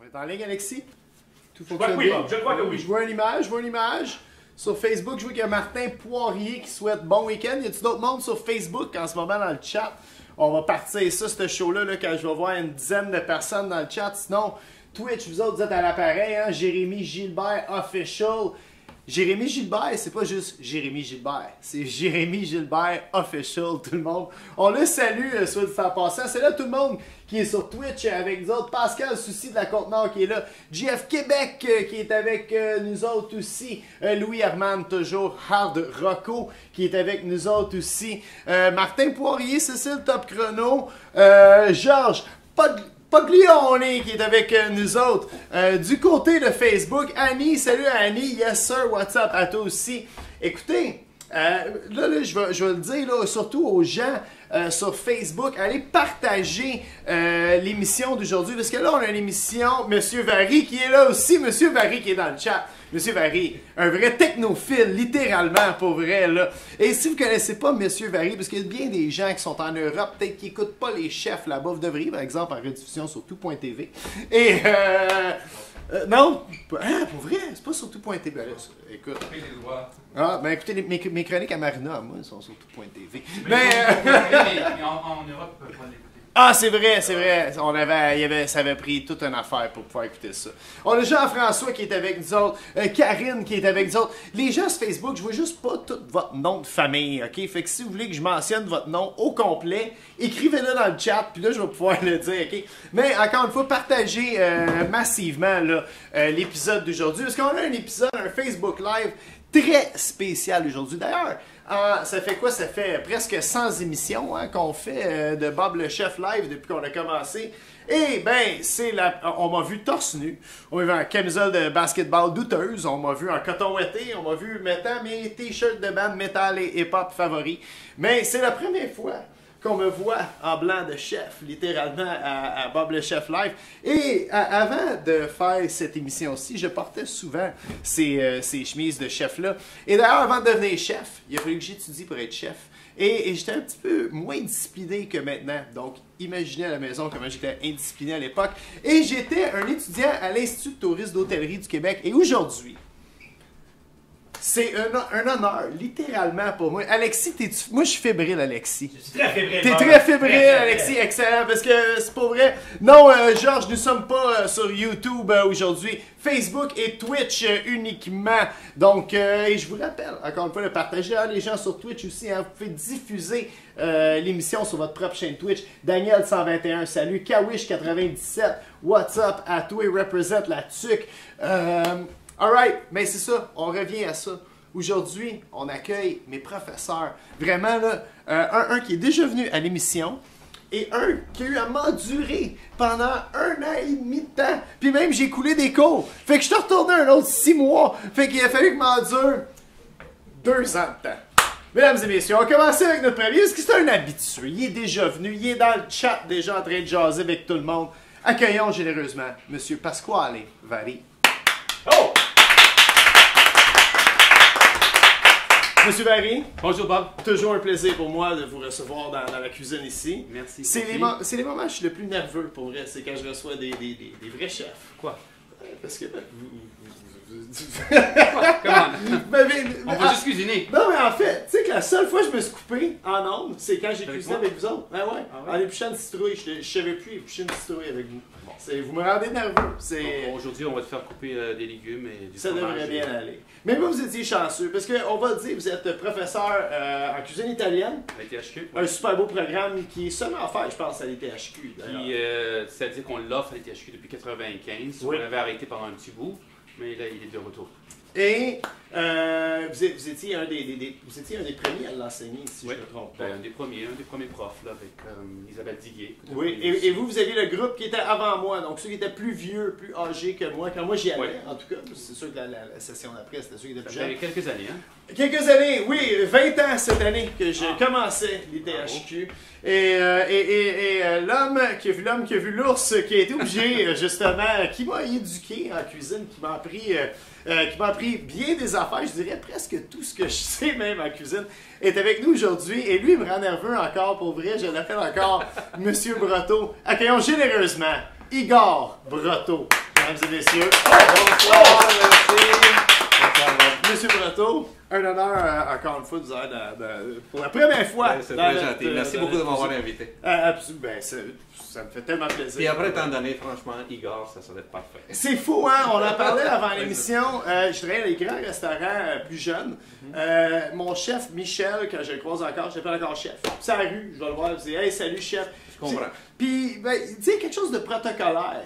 On est en ligne, Alexis? Tout Je crois que oui, je crois que oui. Je vois une image. Sur Facebook, je vois qu'il y a Martin Poirier qui souhaite bon week-end. Y a-t-il d'autres monde sur Facebook en ce moment dans le chat? On va partir ça, ce show-là, là, quand je vais voir une dizaine de personnes dans le chat. Sinon, Twitch, vous autres, vous êtes à l'appareil, hein? Jérémy Gilbert Official. Jérémy Gilbert, c'est pas juste Jérémy Gilbert, c'est Jérémy Gilbert Official, tout le monde. On le salue, soit dit en passant. C'est là tout le monde qui est sur Twitch avec nous autres. Pascal Soucy de la Côte-Nord qui est là. JF Québec qui est avec nous autres aussi. Louis Herman, toujours. Hard Rocco qui est avec nous autres aussi. Martin Poirier, Cécile Top Chrono. Georges Poglione qui est avec nous autres. Du côté de Facebook, Annie, salut Annie, yes sir, what's up à toi aussi. Écoutez, je vais le dire là, surtout aux gens sur Facebook, allez partager l'émission d'aujourd'hui, parce que là on a une émission, Monsieur Vary qui est là aussi, Monsieur Vary qui est dans le chat. Monsieur Vary, un vrai technophile, littéralement, pour vrai, là. Et si vous ne connaissez pas Monsieur Vary, parce qu'il y a bien des gens qui sont en Europe, peut-être qui n'écoutent pas les chefs là-bas, vous devriez, par exemple, en rediffusion sur tout.tv. Et, non, hein, pour vrai, c'est pas sur tout.tv. Écoute. Ah, ben écoutez, mes chroniques à Marina, moi, sont sur tout.tv. Mais en Europe, on peut pas l'écouter. Ah, c'est vrai, c'est vrai. Ça avait pris toute une affaire pour pouvoir écouter ça. On a Jean-François qui est avec nous autres, Karine qui est avec nous autres. Les gens sur Facebook, je vois juste pas tout votre nom de famille, ok? Fait que si vous voulez que je mentionne votre nom au complet, écrivez-le dans le chat, puis là, je vais pouvoir le dire, ok? Mais encore une fois, partagez massivement l'épisode d'aujourd'hui, parce qu'on a un épisode, un Facebook Live très spécial aujourd'hui. D'ailleurs, ça fait quoi? Ça fait presque 100 émissions hein, qu'on fait de Bob le Chef Live depuis qu'on a commencé. Et ben, on m'a vu torse nu, on m'a vu en camisole de basketball douteuse, on m'a vu en coton ouaté, on m'a vu mettant mes t-shirts de band metal et hip-hop favoris. Mais c'est la première fois qu'on me voit en blanc de chef, littéralement, à Bob le Chef Live. Et avant de faire cette émission-ci, je portais souvent ces chemises de chef-là. Et d'ailleurs, avant de devenir chef, il a fallu que j'étudie pour être chef. Et j'étais un petit peu moins discipliné que maintenant. Donc, imaginez à la maison comment j'étais indiscipliné à l'époque. Et j'étais un étudiant à l'Institut de tourisme d'hôtellerie du Québec. Et aujourd'hui, c'est un honneur, littéralement, pour moi. Alexis, moi, je suis fébrile, Alexis. Je suis très fébrile. T'es très fébrile, Alexis, excellent, parce que c'est pas vrai. Non, Georges, nous sommes pas sur YouTube aujourd'hui. Facebook et Twitch uniquement. Donc, et je vous rappelle, encore une fois, de partager les gens sur Twitch aussi. Hein, vous pouvez diffuser l'émission sur votre propre chaîne Twitch. Daniel121, salut. Kawish97, what's up? À toi, represent la tuque. Alright, mais c'est ça, on revient à ça. Aujourd'hui, on accueille mes professeurs. Vraiment, là, un qui est déjà venu à l'émission et un qui a eu à m'endurer pendant 1 an et demi de temps. Puis même, j'ai coulé des cours. Fait que je suis retourné un autre 6 mois. Fait qu'il a fallu que m'endure 2 ans de temps. Mesdames et messieurs, on va commencer avec notre premier, parce que c'est un habitué. Il est déjà venu, il est dans le chat déjà en train de jaser avec tout le monde. Accueillons généreusement Monsieur Pasquale Vary. Oh! Monsieur Vary. Bonjour Bob. Toujours un plaisir pour moi de vous recevoir dans la cuisine ici. Merci. C'est les moments où je suis le plus nerveux pour vrai, c'est quand je reçois des vrais chefs. Quoi? Parce que... Comment? On va juste cuisiner. Non mais en fait, tu sais que la seule fois que je me suis coupé en ondes, c'est quand j'ai cuisiné avec vous autres. Ben ouais, en épluchant une citrouille. Je savais plus éplucher une citrouille avec vous. Bon, vous me rendez nerveux. Aujourd'hui, on va te faire couper des légumes et du Ça fromage. devrait bien aller. Mais moi, vous étiez chanceux, parce qu'on va le dire, vous êtes professeur en cuisine italienne. À l'ITHQ. Un super beau programme qui est seulement offert, je pense, à l'ITHQ. C'est-à-dire qu'on l'offre à l'ITHQ depuis 1995. Oui. On l'avait arrêté pendant un petit bout, mais là, il est de retour. Et vous étiez un des premiers à l'enseigner, si je ne me trompe pas. Un des premiers profs, là, avec Isabelle Diguier. Oui, et vous aviez le groupe qui était avant moi, donc ceux qui étaient plus vieux, plus âgés que moi, quand moi j'y allais, en tout cas. C'est sûr que la session d'après, c'était ceux qui étaient plus Ça jeunes. fait quelques années, hein? Quelques années, oui, 20 ans cette année que je commençais l'ITHQ. Et l'homme qui a vu l'ours, qui a été obligé, justement, qui m'a éduqué en cuisine, qui m'a appris bien des affaires, je dirais presque tout ce que je sais même en cuisine, est avec nous aujourd'hui. Et lui, il me rend nerveux encore, pour vrai, je l'appelle encore Monsieur Brotteau. Accueillons généreusement Igor Brotteau. mesdames et messieurs. Bonsoir, merci. Monsieur Breteau, un honneur encore une fois de vous avoir pour la première fois. C'est très gentil. Merci beaucoup de m'avoir invité. Absolument. Ben, ça me fait tellement plaisir. Et après tant d'années, franchement, Igor, ça serait parfait. C'est fou, hein? On en parlait avant l'émission. Je travaillais dans les grands restaurants plus jeunes. Mon chef, Michel, quand je le croise encore, je l'appelle encore chef. Puis c'est à la rue, je vais le voir, je dis hey, salut chef. Je comprends. Puis, ben, tu sais, quelque chose de protocolaire.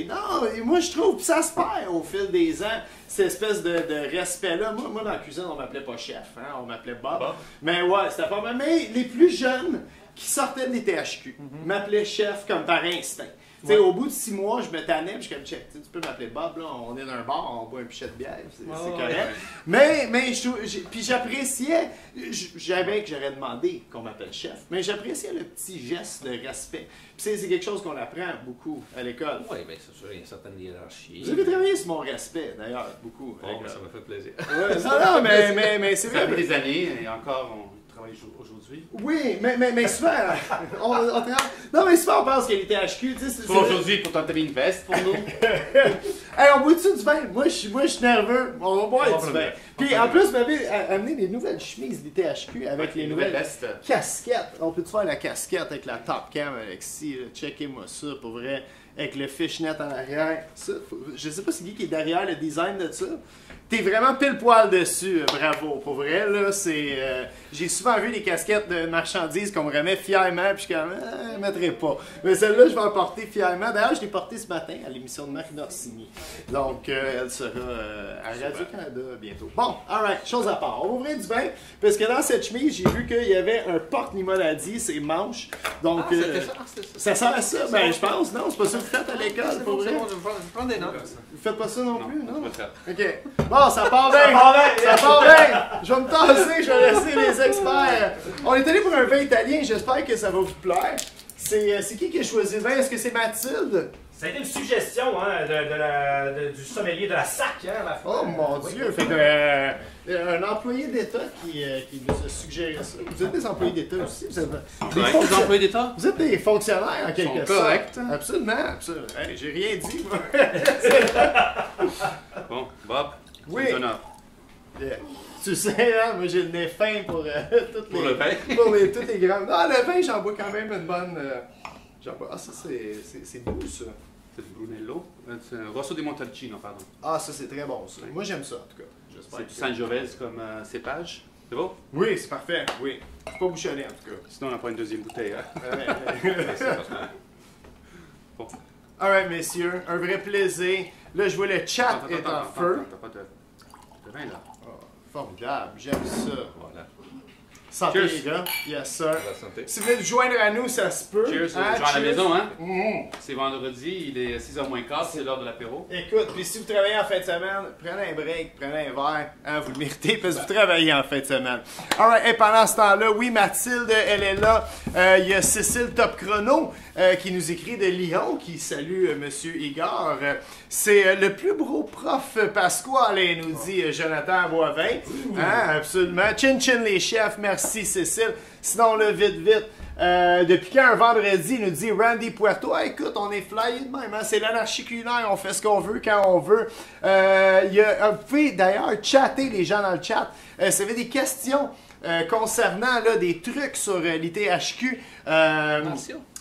Non, moi je trouve que ça se perd au fil des ans, cette espèce de respect-là. Moi, dans la cuisine, on m'appelait pas chef, hein? On m'appelait Bob. Mais ouais, c'était pas mal. Mais les plus jeunes qui sortaient de l'ITHQ m'appelaient chef comme par instinct. Ouais. Au bout de 6 mois, je me tannais, puis je suis comme check. Tu peux m'appeler Bob, là, on est dans un bar, on boit un pichet de bière, c'est correct. Mais puis j'appréciais, j'avais que j'aurais demandé qu'on m'appelle chef, mais j'appréciais le petit geste de respect. Puis c'est quelque chose qu'on apprend beaucoup à l'école. Oui, bien c'est sûr, il y a une certaine hiérarchie. Vous avez travaillé sur mon respect, d'ailleurs, beaucoup. Bon, ça me fait plaisir. Ouais, non, mais c'est vrai. Ça fait des années, et encore, on travaille aujourd'hui. Oui, mais souvent, on travaille. Non, mais souvent, on pense qu'il était HQ, tu sais. Pour aujourd'hui, pourtant, t'as mis une veste pour nous. Hey, on boit-tu du vin? Moi, je suis nerveux. On va boire du vin. Puis, en plus, vous m'avez amené des nouvelles chemises d'ITHQ avec les nouvelles vestes. Casquettes. On peut-tu faire la casquette avec la top cam, Alexis? Checkez-moi ça, pour vrai. Avec le fishnet en arrière. Ça, je sais pas c'est qui est derrière le design de ça. T'es vraiment pile poil dessus, bravo. Pour vrai, là, c'est... j'ai souvent vu des casquettes de marchandises qu'on me remet fièrement, puis je suis comme, je ne mettrai pas. Mais celle-là, je vais en porter fièrement. D'ailleurs, je l'ai portée ce matin à l'émission de Marc Norsini. Donc, elle sera à Radio-Canada bientôt. Bon, alright, chose à part. On va ouvrir du vin, parce que dans cette chemise, j'ai vu qu'il y avait un porte-limonadier, c'est manche. Donc, ça sert à ça? Ben, je pense, non, c'est pas ça que vous faites à l'école, pour vrai. Je prends des notes. Vous faites pas ça non plus, non? Ok. Bon, ça part bien! Ça part bien! Je vais me tasser, je vais laisser les experts. On est allé pour un vin italien, j'espère que ça va vous plaire. C'est qui a choisi le vin? Est-ce que c'est Mathilde? Ça a été une suggestion hein, du sommelier de la SAC. Hein, oh mon Dieu! Fait que, un employé d'État qui nous a suggéré ça. Vous êtes des employés d'État aussi? Vous êtes des employés d'État? Vous êtes des fonctionnaires en quelque sorte. Correct. Absolument, absolument. Hey, j'ai rien dit, moi. Bon, Bob, oui. Yeah. Tu sais, hein, moi j'ai le nez fin pour toutes le vin. Pour toutes les grandes. Non, le vin, j'en bois quand même une bonne. Ah, ça, c'est beau, ça. C'est du Brunello. C'est un Rosso di Montalcino, pardon. Ah, ça, c'est très bon, ça. Moi, j'aime ça, en tout cas. C'est du Sangiovese comme cépage. C'est beau? Oui, c'est parfait. Oui. C'est pas bouchonné, en tout cas. Sinon, on n'a pas une deuxième bouteille. Hein? Bon. Alright, messieurs, un vrai plaisir. Là, je vois le chat est en feu. T'as pas de vin, là. Oh, formidable, j'aime ça. Voilà. Santé, les gars. Yes, sir. Santé. Si vous voulez vous joindre à nous, ça se peut. Cheers, hein? Genre à la maison, hein? Mm-hmm. C'est vendredi, il est 6h moins quart, c'est l'heure de l'apéro. Écoute, puis si vous travaillez en fin de semaine, prenez un break, prenez un verre, hein, vous le méritez parce que vous travaillez en fin de semaine. Alright, et pendant ce temps-là, oui, Mathilde, elle est là. Il y a Cécile Top Chrono qui nous écrit de Lyon, qui salue Monsieur Igor. C'est le plus gros prof Pasquale, nous dit Jonathan Boivin. Hein, absolument. Chin chin les chefs, merci Cécile. Sinon, là, vite. Depuis quand un vendredi, il nous dit Randy Puerto, ah, écoute, on est flyé de même, hein? C'est l'anarchie culinaire, on fait ce qu'on veut quand on veut. Vous pouvez d'ailleurs chatter les gens dans le chat. Si vous avez des questions concernant là, des trucs sur l'ITHQ,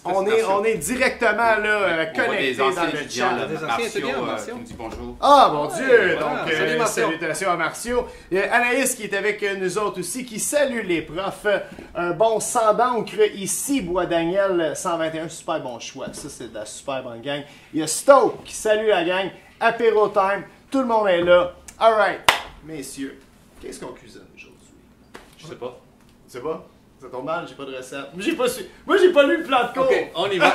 on est directement là, connecté dans le chat. Marcio qui me dit bonjour. Ah, mon Dieu! Donc, salut, salutations à Marcio. Il y a Anaïs qui est avec nous autres aussi, qui salue les profs. Un bon sans d'encre ici, Bois Daniel 121, super bon choix. Ça, c'est de la super bonne gang. Il y a Stoke qui salue la gang. Apéro time, tout le monde est là. Alright, messieurs, qu'est-ce qu'on cuisine aujourd'hui? Je sais pas. Tu sais pas? Ça tombe mal, j'ai pas de recette. Moi, j'ai pas lu le plan de cours. Ok, on y va.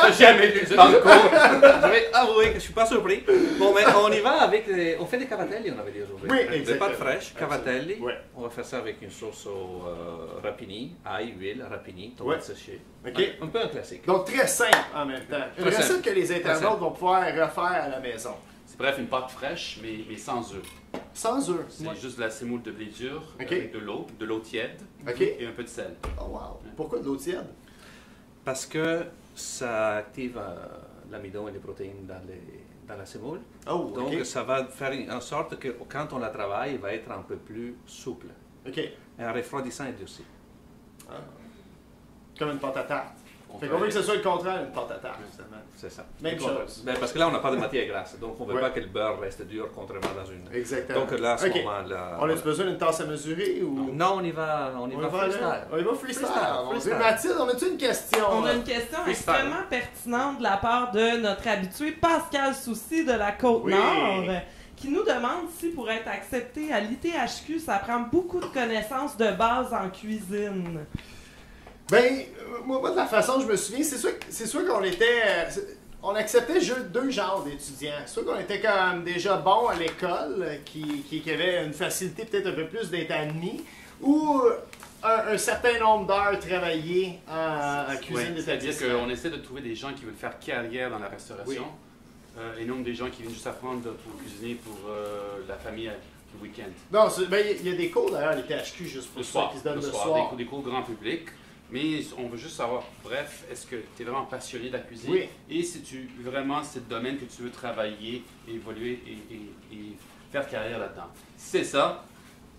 J'ai jamais lu le plan de cours. Je vais avouer que je suis pas surpris. Bon, mais on y va avec... On fait des cavatelli, on avait dit aujourd'hui. Oui, des exactement. pâtes fraîches, cavatelli. Ouais. On va faire ça avec une sauce au rapini, ail, huile, rapini, tomate séchée. Ok. Un peu un classique. Donc, très simple en même temps. Une Très recette simple. que les internautes vont pouvoir refaire à la maison. C'est bref, une pâte fraîche, mais sans œufs. Sans œufs. C'est juste de la semoule de blé dur, Ok. avec de l'eau tiède Ok. et un peu de sel. Oh wow. Pourquoi de l'eau tiède? Parce que ça active l'amidon et les protéines dans la semoule. Oh, Donc, OK. ça va faire en sorte que quand on la travaille, il va être un peu plus souple. OK. Et en refroidissant aussi. Ah. Comme une pâte à tarte. Fait Contraire. qu'on veut que ce soit le contraire d'une pâte à tarte, justement. C'est ça. Même Et chose. ben, parce que là, on n'a pas de matière grasse. Donc, on ne veut Ouais. pas que le beurre reste dur, contrairement dans une. Exactement. Donc, là, à ce OK. moment-là. On a-tu besoin d'une tasse à mesurer ou... Non, on y va freestyle. là? On y va freestyle. Freestyle, Mon freestyle. Dieu, Mathilde, on a-tu une question? On a là? une question Freestyle. extrêmement pertinente de la part de notre habitué Pascal Soucy de la Oui. Côte-Nord, qui nous demande si pour être accepté à l'ITHQ, ça prend beaucoup de connaissances de base en cuisine. Ben, moi, de la façon dont je me souviens, c'est sûr qu'on était... on acceptait deux genres d'étudiants. Soit qu'on était comme déjà bon à l'école, qui avait une facilité peut-être un peu plus d'être admis, ou un certain nombre d'heures travaillées en cuisine Ouais, c'est-à-dire d'établissement. qu'on essaie de trouver des gens qui veulent faire carrière dans la restauration, et non des gens qui viennent juste apprendre pour cuisiner pour la famille le week-end. Non, ben, il y a des cours d'ailleurs, les THQ, juste pour Le ça, soir, qui se donnent le le soir, soir. des cours grand public. Mais on veut juste savoir, bref, est-ce que tu es vraiment passionné de la cuisine? Oui. Et si tu vraiment c'est le domaine que tu veux travailler, évoluer et faire carrière là-dedans. Si c'est ça,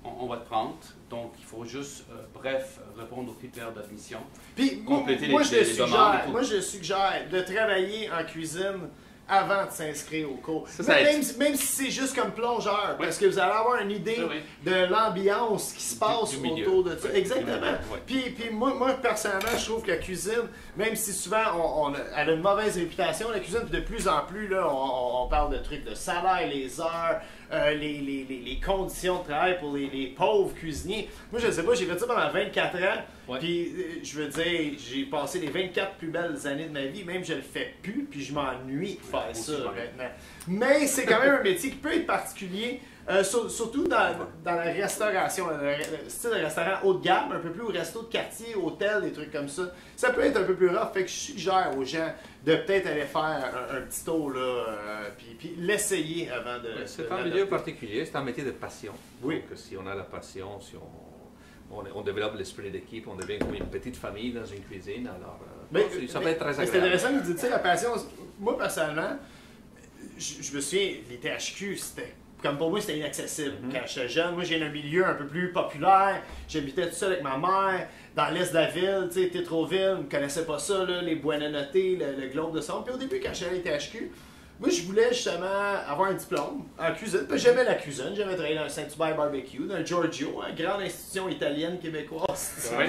on va te prendre. Donc, il faut juste, bref, répondre aux critères d'admission. Puis, Compléter moi, les demandes et tout. moi, je suggère de travailler en cuisine avant de s'inscrire au cours. Ça Même si c'est juste comme plongeur, Oui. parce que vous allez avoir une idée Oui, oui. de l'ambiance qui se passe Du milieu. autour de ça. Oui. Exactement. Oui. Puis moi, personnellement, je trouve que la cuisine, même si souvent elle a une mauvaise réputation, la cuisine, puis de plus en plus, là, on parle de trucs de salaire, les heures, les conditions de travail pour les pauvres cuisiniers. Moi, je sais pas, j'ai fait ça pendant 24 ans. Ouais. Puis, je veux dire, j'ai passé les 24 plus belles années de ma vie. Même, je le fais plus, puis je m'ennuie de faire ça, aussi, maintenant. Mais c'est quand même un métier qui peut être particulier, surtout dans la restauration, le style de restaurant haut de gamme, un peu plus au resto de quartier, hôtel, des trucs comme ça. Ça peut être un peu plus rough, fait que je suggère aux gens de peut-être aller faire un petit tour, là, puis l'essayer avant de... C'est de un milieu l'adopter. particulier, c'est un métier de passion. Oui. Donc, si on a la passion, si on développe l'esprit d'équipe, on devient comme une petite famille dans une cuisine, alors ça peut être très C'est agréable. intéressant que vous dites ça, la passion. Moi, personnellement, je me souviens, les THQ, c'était... Comme pour moi, c'était inaccessible. Quand j'étais jeune, moi, j'ai un milieu un peu plus populaire. J'habitais tout seul avec ma mère, dans l'est de la ville, tu sais, Tétroville. Je ne connaissais pas ça, là, les Buonanotte, le Globe de Son. Puis au début, quand j'allais à THQ, moi, je voulais justement avoir un diplôme en cuisine. Puis j'aimais la cuisine. J'aimais travailler dans un Saint-Hubert Barbecue, dans un Giorgio, une grande institution italienne québécoise. Ouais,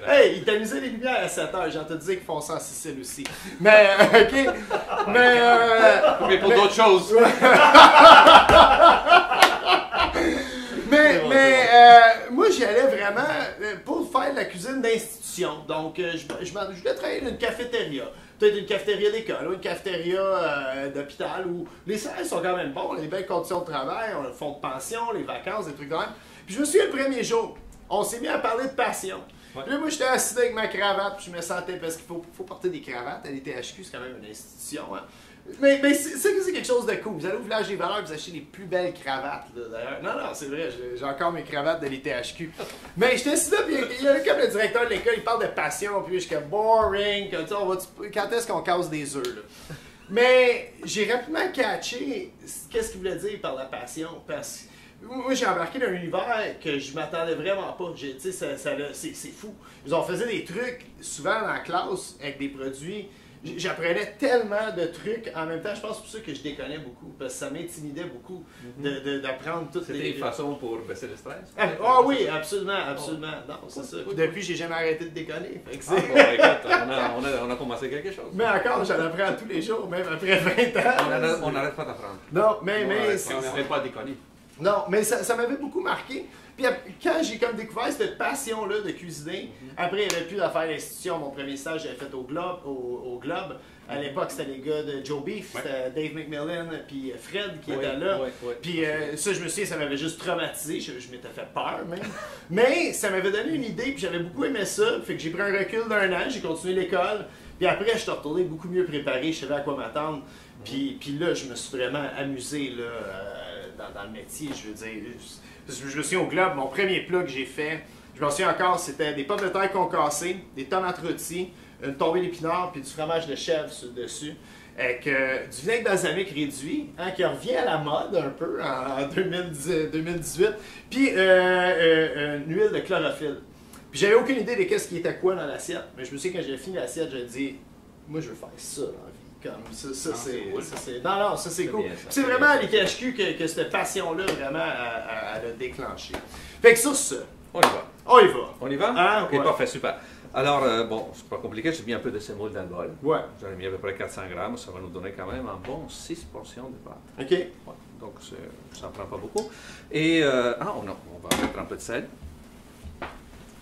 Hey, ils tamisaient les lumières à 7 heures. J'ai entendu dire qu'ils font ça en Sicile aussi. Mais, OK. Mais pour d'autres choses. Moi, j'y allais vraiment pour faire de la cuisine d'institution. Donc, je voulais travailler dans une cafétéria. Peut-être une cafétéria d'école ou une cafétéria d'hôpital où les salaires sont quand même bons, on a des belles conditions de travail, on a le fonds de pension, les vacances, des trucs de même. Puis je me souviens le premier jour, on s'est mis à parler de passion. Ouais. Puis là, moi, j'étais assis avec ma cravate, puis je me sentais, parce qu'il faut porter des cravates à l'ITHQ, c'est quand même une institution. Hein. Mais c'est quelque chose de cool. Vous allez au Village des Valeurs, vous achetez les plus belles cravates, là, d'ailleurs. Non, c'est vrai, j'ai encore mes cravates de l'ITHQ. Mais j'étais assis là, puis il y a comme le directeur de l'école, il parle de passion, puis je suis comme boring, comme ça, quand est-ce qu'on casse des œufs, là? Mais j'ai rapidement catché qu'est-ce qu'il voulait dire par la passion, parce que moi, j'ai embarqué dans un univers que je m'attendais vraiment pas. Tu sais, c'est fou. Ils ont fait des trucs, souvent dans la classe, avec des produits. J'apprenais tellement de trucs. En même temps, je pense que c'est pour ça que je déconnais beaucoup. Parce que ça m'intimidait beaucoup d'apprendre toutes C'était les... une façon pour baisser le stress. Ah oui, absolument. Non, c'est ça. Puis depuis, j'ai jamais arrêté de déconner. Fait que Ah, c'est- bon, écoute, on a commencé quelque chose. Mais encore, j'en apprends tous les jours, même après 20 ans. On n'arrête pas d'apprendre. Non, mais On n'arrête pas à déconner. non, mais ça m'avait beaucoup marqué. Puis quand j'ai comme découvert cette passion-là de cuisiner, après il n'y avait plus d'affaires d'institution. Mon premier stage, j'avais fait au Globe. À l'époque, c'était les gars de Joe Beef, c'était Dave McMillan, puis Fred qui était là. Puis ça, je me souviens, ça m'avait juste traumatisé. Je m'étais fait peur même. Mais ça m'avait donné une idée, puis j'avais beaucoup aimé ça. Fait que j'ai pris un recul d'un an, j'ai continué l'école. Puis après, je suis retourné beaucoup mieux préparé, je savais à quoi m'attendre. Puis là, je me suis vraiment amusé là, dans le métier, je veux dire. Je me souviens au Globe, mon premier plat que j'ai fait, je m'en souviens encore, c'était des pommes de terre concassées, des tomates rôties, une tombée d'épinards puis du fromage de chèvre dessus. Avec du vinaigre balsamique réduit, hein, qui revient à la mode un peu en 2018, puis une huile de chlorophylle. Puis j'avais aucune idée de qu'est-ce qui était quoi dans l'assiette, mais je me souviens quand j'ai fini l'assiette, j'ai dit, moi je veux faire ça dans la vie. Comme ça c'est. Non, ça c'est cool. C'est vraiment à l'ITHQ que cette passion-là, vraiment, elle a déclenché. Fait que sur ce, on y va. On y va. On y va? Ah, ok, ouais. parfait, super. Alors, bon, c'est pas compliqué, j'ai mis un peu de semoule dans le bol. Ouais. J'en ai mis à peu près 400 grammes, ça va nous donner quand même un bon 6 portions de pâte. OK. Ouais, donc, ça ne prend pas beaucoup. Et, on va mettre un peu de sel.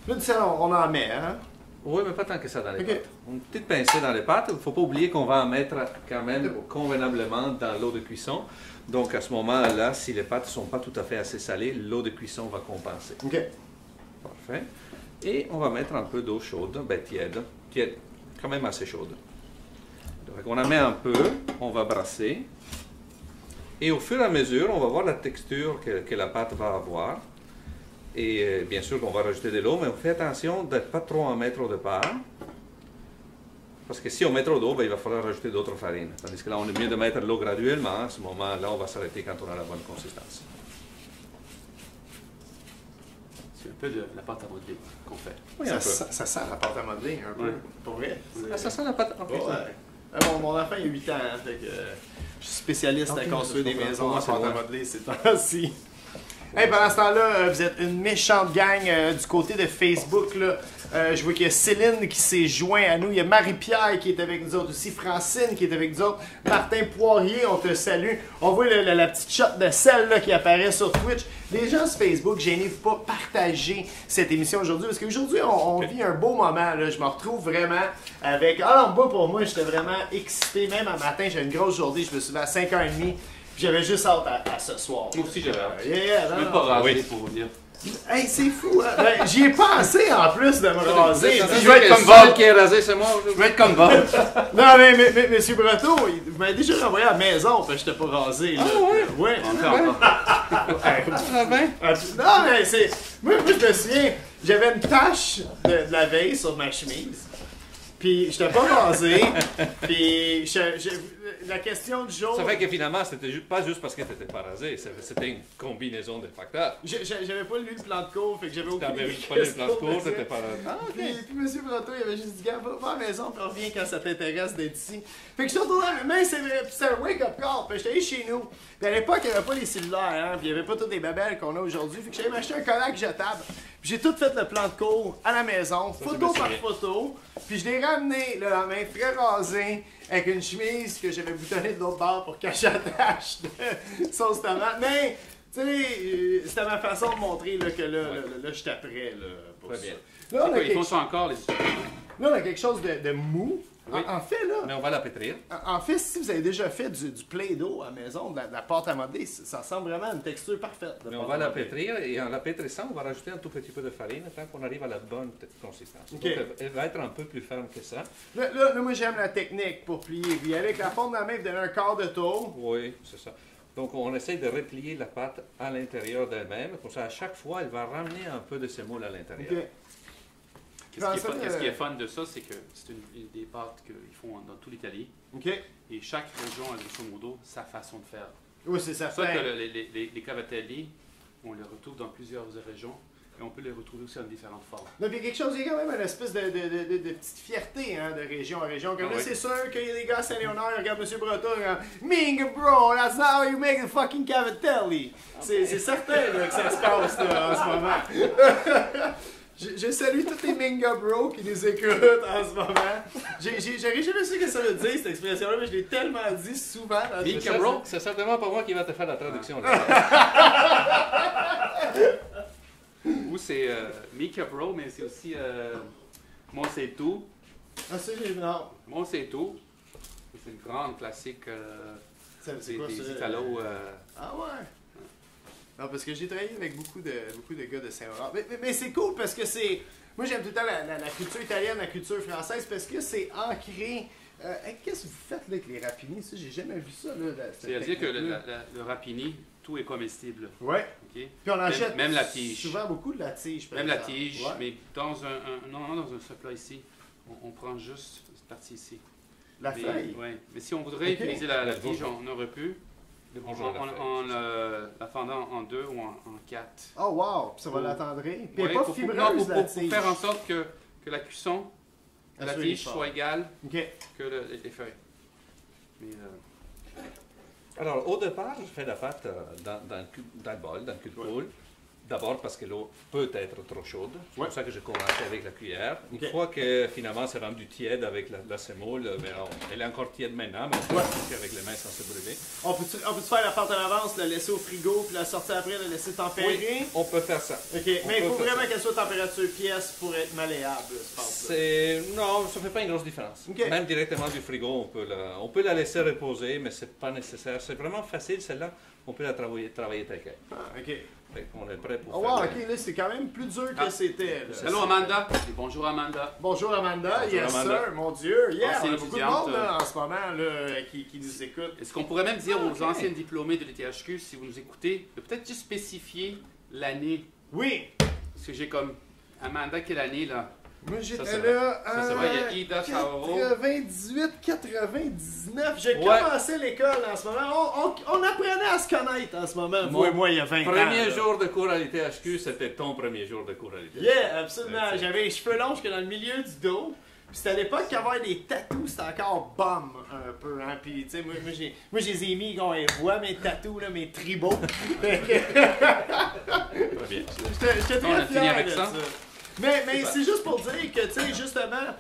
Là, du sel, on en met, hein? Oui, mais pas tant que ça dans les Ok. pâtes. Une petite pincée dans les pâtes. Il ne faut pas oublier qu'on va en mettre quand même convenablement dans l'eau de cuisson. Donc, à ce moment-là, si les pâtes ne sont pas tout à fait assez salées, l'eau de cuisson va compenser. OK. Parfait. Et on va mettre un peu d'eau chaude, tiède, quand même assez chaude. Donc, on en met un peu, on va brasser. Et au fur et à mesure, on va voir la texture que la pâte va avoir. Et bien sûr qu'on va rajouter de l'eau, mais on fait attention de ne pas trop en mettre au départ. Parce que si on met trop d'eau, il va falloir rajouter d'autres farines. Tandis que là, on est mieux de mettre l'eau graduellement. À ce moment-là, on va s'arrêter quand on a la bonne consistance. C'est un peu de la pâte à modeler qu'on fait. Oui, Ça sent la pâte à modeler un peu, Ouais. pour vrai. ça sent la pâte. Okay. Ouais. Mon enfant il a 8 ans, hein, fait que je suis spécialiste à construire des maisons en pâte à modeler ces temps-ci. Hey, pendant ce temps-là, vous êtes une méchante gang du côté de Facebook. Là. Je vois qu'il y a Céline qui s'est joint à nous. Il y a Marie-Pierre qui est avec nous autres aussi. Francine qui est avec nous autres. Martin Poirier, on te salue. On voit la petite shot de sel là, qui apparaît sur Twitch. Les gens sur Facebook, gênez-vous pas, partagez cette émission aujourd'hui. Parce qu'aujourd'hui, on vit un beau moment. Là. Je me retrouve vraiment avec... Alors, pour moi, j'étais vraiment excité. Même un matin, j'ai une grosse journée. Je me suis levé à 5h30. J'avais juste hâte à ce soir. Moi aussi, j'avais hâte. Je Je ne même pas rasé pour vous dire. Hey, c'est fou, hein? Ben, j'y ai pensé en plus de me raser. Je vais être comme Bob Bob. qui est rasé, c'est moi. Je vais être comme Bob. Non, mais Monsieur Breteau, vous m'avez déjà renvoyé à la maison parce que j'étais pas rasé. Là. Ah ouais? Ouais. Encore. Ah ben? Non, mais c'est... Moi, je me souviens, j'avais une tache de la veille sur ma chemise. Puis, j'étais pas rasé. Puis, la question du jour... Ça fait que finalement, c'était pas juste parce que tu n'étais pas rasé, c'était une combinaison de facteurs. J'avais pas lu le plan de cours, fait que j'avais Tu aucune n'avais pas le plan de cours, tu n'étais pas rasé. Ah, ok. Puis M. Breteau, il avait juste dit, gars, va à la maison, puis reviens quand ça t'intéresse d'être ici. Fait que je suis retourné à mais c'est un wake-up call. Puis j'étais allé chez nous. Puis à l'époque, il n'y avait pas les cellulaires, hein, puis il n'y avait pas toutes les babelles qu'on a aujourd'hui. Fait que j'allais m'acheter un Kodak jetable. Puis j'ai tout fait le plan de cours à la maison, photo par photo. Puis je l'ai ramené le lendemain, très rasé, avec une chemise que j'avais boutonnée de l'autre bord pour cacher la tache de sauce tomate. Mais, tu sais, c'était ma façon de montrer là, que là, je suis prêt là, pour Très ça. bien. Là, on a Ils font ça encore, les Là, on a quelque chose de mou. Oui. En fait, là, Mais on va la pétrir. en fait, si vous avez déjà fait du Play-Doh à la maison, de la pâte à modeler, ça ressemble vraiment à une texture parfaite. de Mais on pâte va à la modeler. pétrir et en la pétrissant, on va rajouter un tout petit peu de farine tant qu'on arrive à la bonne consistance. Ok. Donc, elle va être un peu plus ferme que ça. Là, moi, j'aime la technique pour plier. Puis avec la forme de la main, vous donnez un quart de tour. Oui, c'est ça. Donc, on essaie de replier la pâte à l'intérieur d'elle-même. Comme ça, à chaque fois, elle va ramener un peu de semoule à l'intérieur. OK. Qu'est-ce qui est fun de ça, c'est que c'est une des pâtes qu'ils font dans toute l'Italie. OK. Et chaque région a grosso modo sa façon de faire. Oui, c'est C'est ça. pour ça que les cavatelli, on les retrouve dans plusieurs régions et on peut les retrouver aussi en différentes formes. Donc, il y a quelque chose, il y a quand même une espèce de petite fierté hein, de région en région. Comme Ah là, oui. c'est sûr qu'il y a des gars à Saint-Léonard, ils regardent M. Breton, ils regardent Ming bro, that's not how you make the fucking cavatelli. C'est certain là, que ça se passe là, en ce moment. Je salue tous les Minga Bro qui nous écoutent en ce moment. J'aurais jamais su ce que ça veut dire, cette expression-là, mais je l'ai tellement dit souvent. Dans Minga ce- Bro? C'est certainement pas moi qui va te faire la traduction. Ou c'est Mika Bro, mais c'est aussi Monseto. Ah, ça, j'ai... Non. Monseto, c'est une grande classique C'est quoi, des ça? Italos. Ah ouais? Non, parce que j'ai travaillé avec beaucoup de gars de Saint-Laurent. Mais c'est cool parce que c'est... Moi, j'aime tout le temps la culture italienne, la culture française, parce que c'est ancré... Qu'est-ce que vous faites là, avec les rapini? Ça, j'ai jamais vu ça. C'est-à-dire que le rapini, tout est comestible. Ouais. ok? Puis on achète même la tige. souvent beaucoup de la tige. par Même la exemple. tige, Ouais. mais dans un seul plat ici, on prend juste cette partie ici. La feuille? Oui, mais si on voudrait Ok. utiliser la Le tige, bourgeon. on aurait pu. Le En, bourgeon de la feuille, la fendant en 2 ou en 4. Oh wow! Puis ça va l'attendrir. Puis elle Ouais, n'est pas pour fibreuse, la tige. faire en sorte que la cuisson de la soit tige uniforme. soit égale OK. que les feuilles. Mais, Alors, au départ, je fais la pâte dans le bol, dans le cul de poule. D'abord parce que l'eau peut être trop chaude. C'est Ouais. pour ça que j'ai commencé avec la cuillère. Ok. Une fois que finalement c'est rendu tiède avec la semoule, ben, elle est encore tiède maintenant, mais on peut la avec les mains sans se brûler. On peut faire la pâte en avance, la laisser au frigo, puis la sortir après, la laisser tempérer? On peut faire ça. OK, mais il faut peut faire vraiment qu'elle soit température pièce pour être malléable, cette pâte-là. Non, ça ne fait pas une grosse différence. Ok. Même directement du frigo, on peut la laisser reposer, mais c'est pas nécessaire. C'est vraiment facile, celle-là. On peut la travailler telle quelle. Ah, OK. Fait qu'on est prêt pour Oh faire wow, le- OK, là, c'est quand même plus dur que c'était. là. Allô Amanda. Et bonjour Amanda. Bonjour Amanda, Bonjour, yes Amanda. sir, mon Dieu, yeah, Ancienne on a beaucoup de étudiante, monde là, en ce moment là, qui nous écoute. Est-ce qu'on pourrait même dire Ah, aux ok. anciens diplômés de l'ETHQ, si vous nous écoutez, de peut-être juste spécifier l'année? Oui, Parce que j'ai comme Amanda, quelle année là? moi Ça, j'étais c'est là Ça, c'est vrai, il y a Ida Saoro. 98, 99, j'ai Ouais. commencé l'école en ce moment, on apprenait à se connaître en ce moment, vous et moi il y a 20 ans. Premier là. jour de cours à l'ITHQ, c'était ton premier jour de cours à l'ITHQ. Yeah, absolument, Ouais, j'avais les cheveux longs jusque dans le milieu du dos. Puis c'était à l'époque qu'avoir des tatous, c'était encore bum un peu. Hein? Puis, tu sais, moi, j'ai les ai mis qu'on les voit, mes tatous, là, mes tribaux. Fait que- Très bien. J'étais On a très fini fier avec de ça? ça. Mais c'est juste pour dire que, tu sais, justement,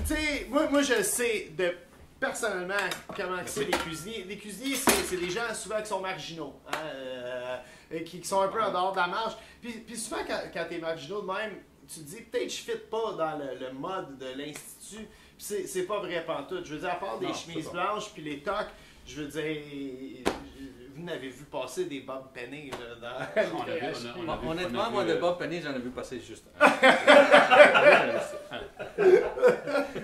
tu sais, moi je sais personnellement comment que c'est les cuisiniers. Les cuisiniers, c'est des gens souvent qui sont marginaux, hein, qui sont un peu en dehors de la marge. Puis souvent, quand t'es marginaux de même, tu te dis peut-être je fit pas dans le mode de l'institut. Puis c'est pas vrai pantoute. Je veux dire, à part des Non, chemises c'est pas. blanches puis les tocs, je veux dire, vous n'avez vu passer des Bob Penny là, dans On a vu, on a vu, Honnêtement, on a moi, vu, de Bob Penny, j'en ai vu passer juste Il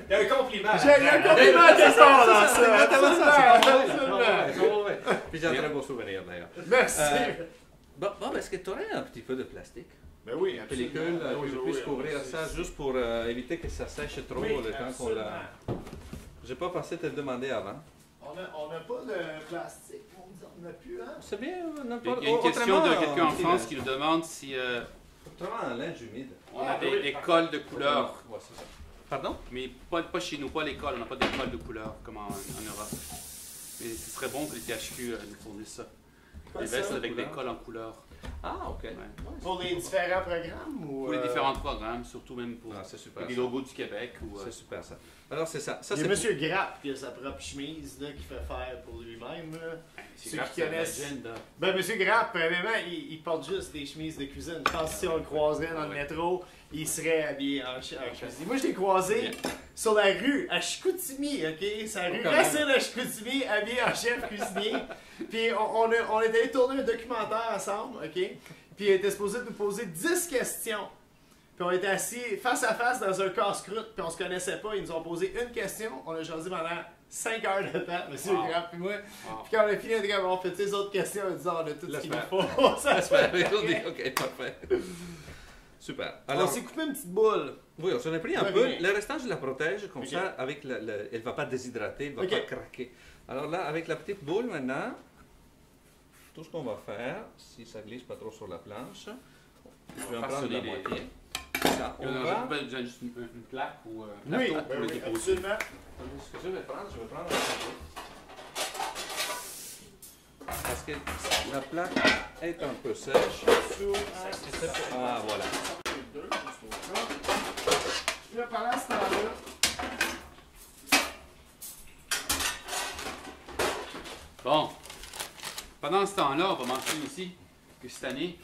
y a un compliment. J'ai un compliment à Gaston dans ça. Absolument. Absolument. Puis j'ai un très beau souvenir d'ailleurs. Merci. Bon, est-ce que tu aurais un petit peu de plastique? Ben oui, Une pellicule, que je puisse couvrir ça juste pour éviter que ça sèche trop le temps qu'on l'a. J'ai pas pensé te le demander avant. On n'a pas de plastique, on n'a plus, hein? C'est bien, Il n'importe y a une question de quelqu'un en autrement, France qui nous demande si Autrement, un linge humide. on a des cols de couleur. Ouais, c'est ça. Pardon? Mais pas chez nous, pas à l'école, on n'a pas d'école de couleur comme en Europe. Mais ce serait bon que les THQ nous fournissent ça. Quoi, Des ça, vestes avec des couleur? cols en couleur. Ah, ok. Ouais. Pour les différents programmes ou. Pour les différents programmes, surtout même pour Ah, c'est super. les ça. logos du Québec. Ou, C'est super ça. Alors, c'est ça. Ça, Il y a c'est M. Grapp qui a sa propre chemise là, qu'il fait faire pour lui-même. Là. c'est Ceux grave, qui c'est connaissent. l'agenda. Ben, M. Grapp, premièrement, il porte juste des chemises de cuisine. Je pense que si on le croiserait dans le métro, il serait habillé en cuisine. Moi, je l'ai croisé sur la rue à Chicoutimi, OK? C'est la rue Quand même. Racine à Chicoutimi, habillé en chef cuisinier. Puis on est allé tourner un documentaire ensemble, OK? Puis il était supposé nous poser 10 questions. Puis on était assis face à face dans un casse-croûte, puis on se connaissait pas. Ils nous ont posé une question. On a jasé pendant 5 heures de temps, M. Wow. Grapp puis moi. Wow. Puis quand on a fini, on a dit, on fait les autres questions, on a dit, on a tout ce Laisse qu'il nous faire. faut. Ça se fait. On dit, ok, parfait. Super. Alors, on s'est coupé une petite boule. Oui, on s'en a pris un Ouais, peu. bien. Le restant, je la protège comme Ok. ça, avec elle ne va pas déshydrater, elle ne va Ok. pas craquer. Alors là, avec la petite boule maintenant, tout ce qu'on va faire, si ça glisse pas trop sur la planche, je vais en prendre façonner la les- moitié. Ça, on On va... a besoin juste une plaque ou un Oui, plateau pour le déposer. absolument. Ce que je vais prendre un couteau. Parce que la plaque est un peu sèche. Ah, voilà. Je vais parler à ce temps-là. Bon. Pendant ce temps-là, on va mentionner aussi que cette année,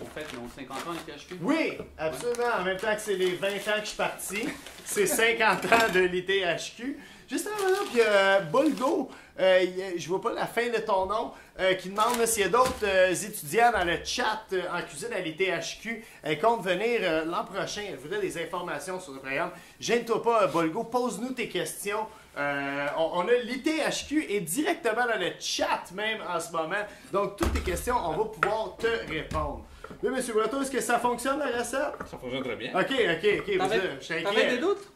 on fête nos 50 ans à l'ITHQ. Oui, absolument. En même temps que c'est les 20 ans que je suis parti, c'est 50 ans de l'ITHQ. Juste avant là, puis Bolgo, je vois pas la fin de ton nom, qui demande là, s'il y a d'autres étudiants dans le chat en cuisine à l'ITHQ. Elle compte venir l'an prochain. Elle voudrait des informations sur le programme. Gêne-toi pas, Bolgo. Pose-nous tes questions. On a l'ITHQ et directement dans le chat même en ce moment. Donc, toutes tes questions, on va pouvoir te répondre. Oui, monsieur Breton, est-ce que ça fonctionne la recette? Ça fonctionne très bien. Ok. Je suis T'avais inquiet. des doutes?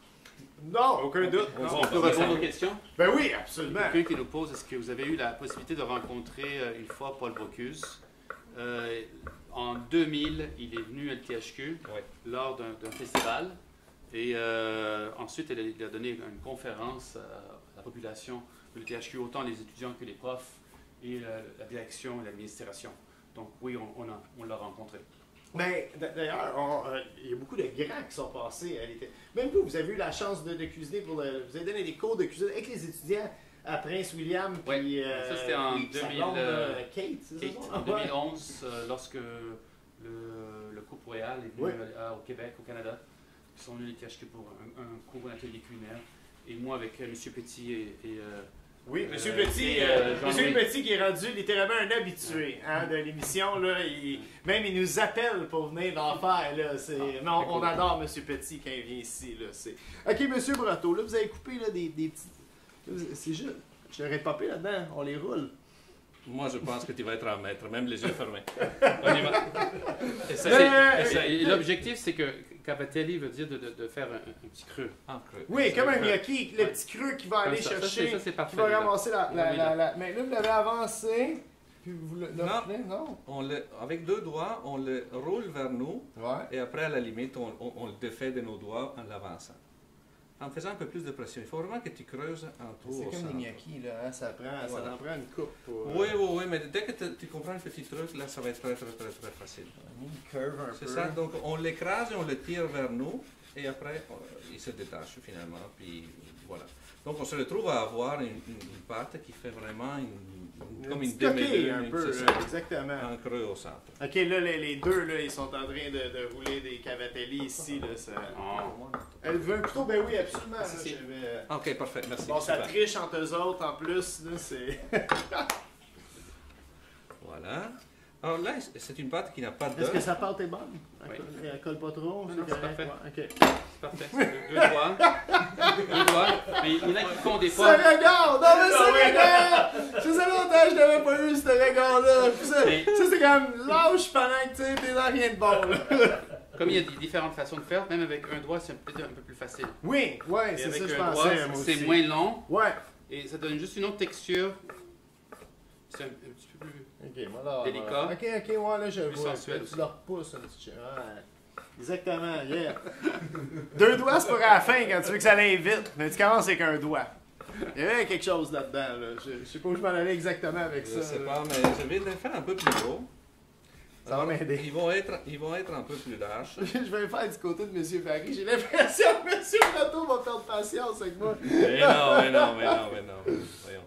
Non, aucun doute. On peut répondre aux questions? Ben oui, absolument. Quelqu'un qui nous pose, est-ce que vous avez eu la possibilité de rencontrer une fois Paul Bocuse? En 2000, il est venu à l'THQ lors d'un festival. Et ensuite, il a donné une conférence à la population de l'THQ, autant les étudiants que les profs, et la direction et l'administration. Donc oui, on l'a rencontré. Ben, d'ailleurs, il y a beaucoup de grands qui sont passés à l'été. Même vous avez eu la chance de cuisiner vous avez donné des cours de cuisine avec les étudiants à Prince William. Puis, ça c'était en 2000, Kate, en 2011, lorsque le couple royal est venu au Québec, au Canada. Ils sont venus à l'THQ pour un cours d'atelier culinaire. Et moi, avec M. Petit et oui, M. Petit, Monsieur Petit qui est rendu littéralement un habitué de l'émission. Même il nous appelle pour venir en faire. Là, mais on adore M. Petit quand il vient ici. Là, ok, M. Breton, là, vous avez coupé là, des petits... C'est juste... Je l'aurais popé là-dedans, on les roule. Moi, je pense que tu vas être un maître, même les yeux fermés. On y va. Et l'objectif, c'est que Cavatelli veut dire de faire un petit creux. Creux. Oui, comme un gnocchi, le petit creux qui va aller chercher, ça, c'est parfait, qui va là. ramasser la... Mais là, vous l'avez avancé, puis vous le... Non. Avec 2 doigts, on le roule vers nous, et après, à la limite, on le défait de nos doigts en l'avançant. En faisant un peu plus de pression. Il faut vraiment que tu creuses un trou au centre. C'est comme des gnocchis, là, hein? Ça en prend une coupe pour... Oui, mais dès que tu comprends le petit truc, là, ça va être très facile. On curve un peu. C'est ça, donc on l'écrase et on le tire vers nous, et après, il se détache finalement, puis voilà. Donc on se retrouve à avoir une pâte qui fait vraiment comme une demi-lune, un peu, exactement. Un creux au centre. Ok, là, les deux, là, ils sont en train de rouler des Cavatelli ici. Là, ça... Elle veut un couteau? Ben oui, absolument. Là, ok, parfait, merci. Bon, ça triche entre eux autres en plus. Là, c'est... Voilà. Alors là, c'est une pâte qui n'a pas d'œuf. Est-ce que sa pâte est bonne? Oui. Elle colle pas trop? C'est parfait. Okay. C'est parfait. 2 doigts. 2 doigts. Mais il y en a qui font des fois... Ça regarde! Non, mais ça regarde! Ça faisait longtemps que je n'avais pas eu ce regard-là. Ça, c'est comme lâche pendant que tu sais, t'es dans rien de bon. Là. Comme il y a différentes façons de faire, même avec un doigt, c'est peut-être un peu plus facile. Oui, c'est ça que je pensais. C'est moins long. Ouais. Et ça donne juste une autre texture. C'est un petit peu plus délicat. Ok, ouais, là, je vois. Sensuel Tu leur pousses un petit... Ouais. Exactement, yeah. 2 doigts, c'est pour à la fin quand tu veux que ça aille vite. Mais tu commences avec un doigt. Il y avait quelque chose là-dedans. Là. Je sais pas où je m'en allais exactement avec ça. Je sais pas, mais je vais le faire un peu plus gros. Ça va m'aider. Ils vont être un peu plus larges. Je vais le faire du côté de M. Barry. J'ai l'impression que M. Breton va perdre patience avec moi. Mais non. Voyons.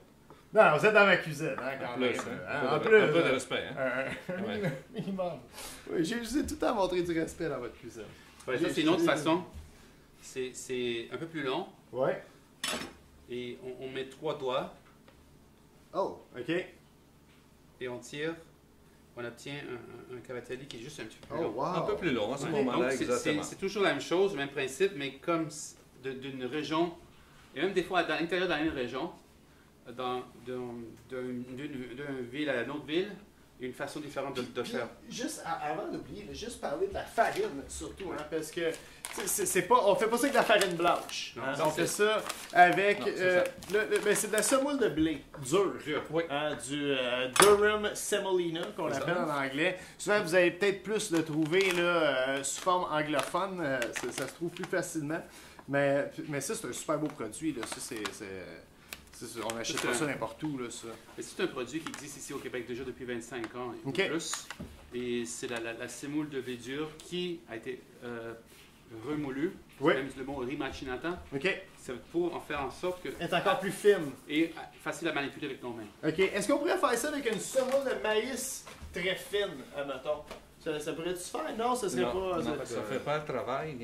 Non, vous êtes dans ma cuisine, hein, quand même. Un peu de respect, hein. Minimum. Oui, je vous ai tout le temps montré du respect dans votre cuisine. Ouais, ça, c'est une autre façon. C'est un peu plus long. Ouais. Et on met 3 doigts. Oh, ok. Et on tire. On obtient un Cavatelli qui est juste un petit peu plus long. Wow. Un peu plus long, à ce moment-là, exactement. C'est toujours la même chose, le même principe, mais comme d'une région, et même des fois à l'intérieur d'une région, d'une ville à une autre ville, il y a une façon différente de faire. Juste avant d'oublier, juste parler de la farine surtout, hein, parce que c'est pas, on fait pas ça avec de la farine blanche. Non, on fait ça avec non, c'est de la semoule de blé dur. Oui. Hein, du Durum Semolina qu'on appelle en anglais. Souvent vous allez peut-être plus le trouver là, sous forme anglophone, ça se trouve plus facilement. Mais ça c'est un super beau produit là. Ça, on achète pas ça n'importe où, là, ça. C'est un produit qui existe ici au Québec déjà depuis 25 ans et plus. Et c'est la semoule de blé dur qui a été remoulue. Oui. Même le mot rimachinata. OK. C'est pour en faire en sorte que... Elle est encore plus fine. Et facile à manipuler avec nos mains. OK. Est-ce qu'on pourrait faire ça avec une semoule de maïs très fine, admettons? Ça pourrait-tu se faire? Non, ça serait pas... Non, ça ne fait pas le travail.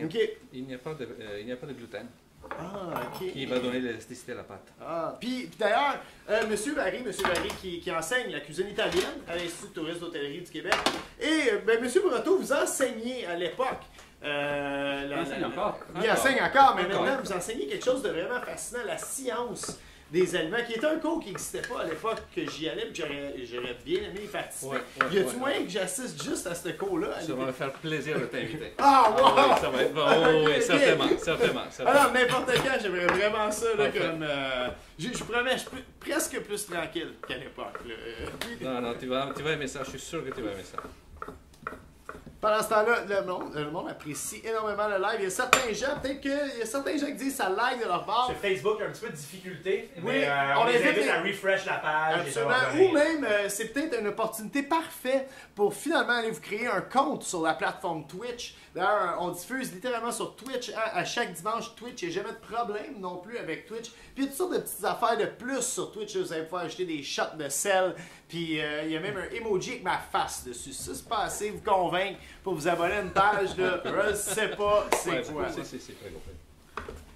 Il n'y a pas de gluten. Ah, OK. Qui va donner l'élasticité à la pâte. Ah, puis d'ailleurs, M. Barry qui enseigne la cuisine italienne à l'Institut de tourisme d'hôtellerie du Québec. Et M. Breton, vous enseignez à l'époque. Il enseigne encore. Il enseigne encore, mais maintenant vous enseignez quelque chose de vraiment fascinant, la science des aliments, qui était un cours qui n'existait pas à l'époque que j'y allais, puis j'aurais bien aimé y participer. Y a-tu moyen que j'assiste juste à ce cours-là? Ça va me faire plaisir de t'inviter. Ah, wow! Ah oui, ça va être bon. Oh, oui, certainement. Alors, n'importe quand, j'aimerais vraiment ça, là, comme... je promets, je suis presque plus tranquille qu'à l'époque. Non, tu vas aimer ça, je suis sûr que tu vas aimer ça. Pendant ce temps-là, le monde apprécie énormément le live. Il y a certains gens, peut-être qu'il y a certains gens qui disent que ça lag de leur part. Sur Facebook, un petit peu de difficulté. Oui, mais on on les invite invite à refresh la page. Absolument. Ou même, c'est peut-être une opportunité parfaite pour finalement aller vous créer un compte sur la plateforme Twitch. D'ailleurs, on diffuse littéralement sur Twitch à chaque dimanche. Twitch, il n'y a jamais de problème non plus avec Twitch. Puis il y a toutes sortes de petites affaires de plus sur Twitch. Vous allez pouvoir acheter des shots de sel. Puis il y a même un emoji avec ma face dessus. Ça, c'est pas assez vous convaincre pour vous abonner à une page. Là. Je sais pas c'est quoi. C'est très complet.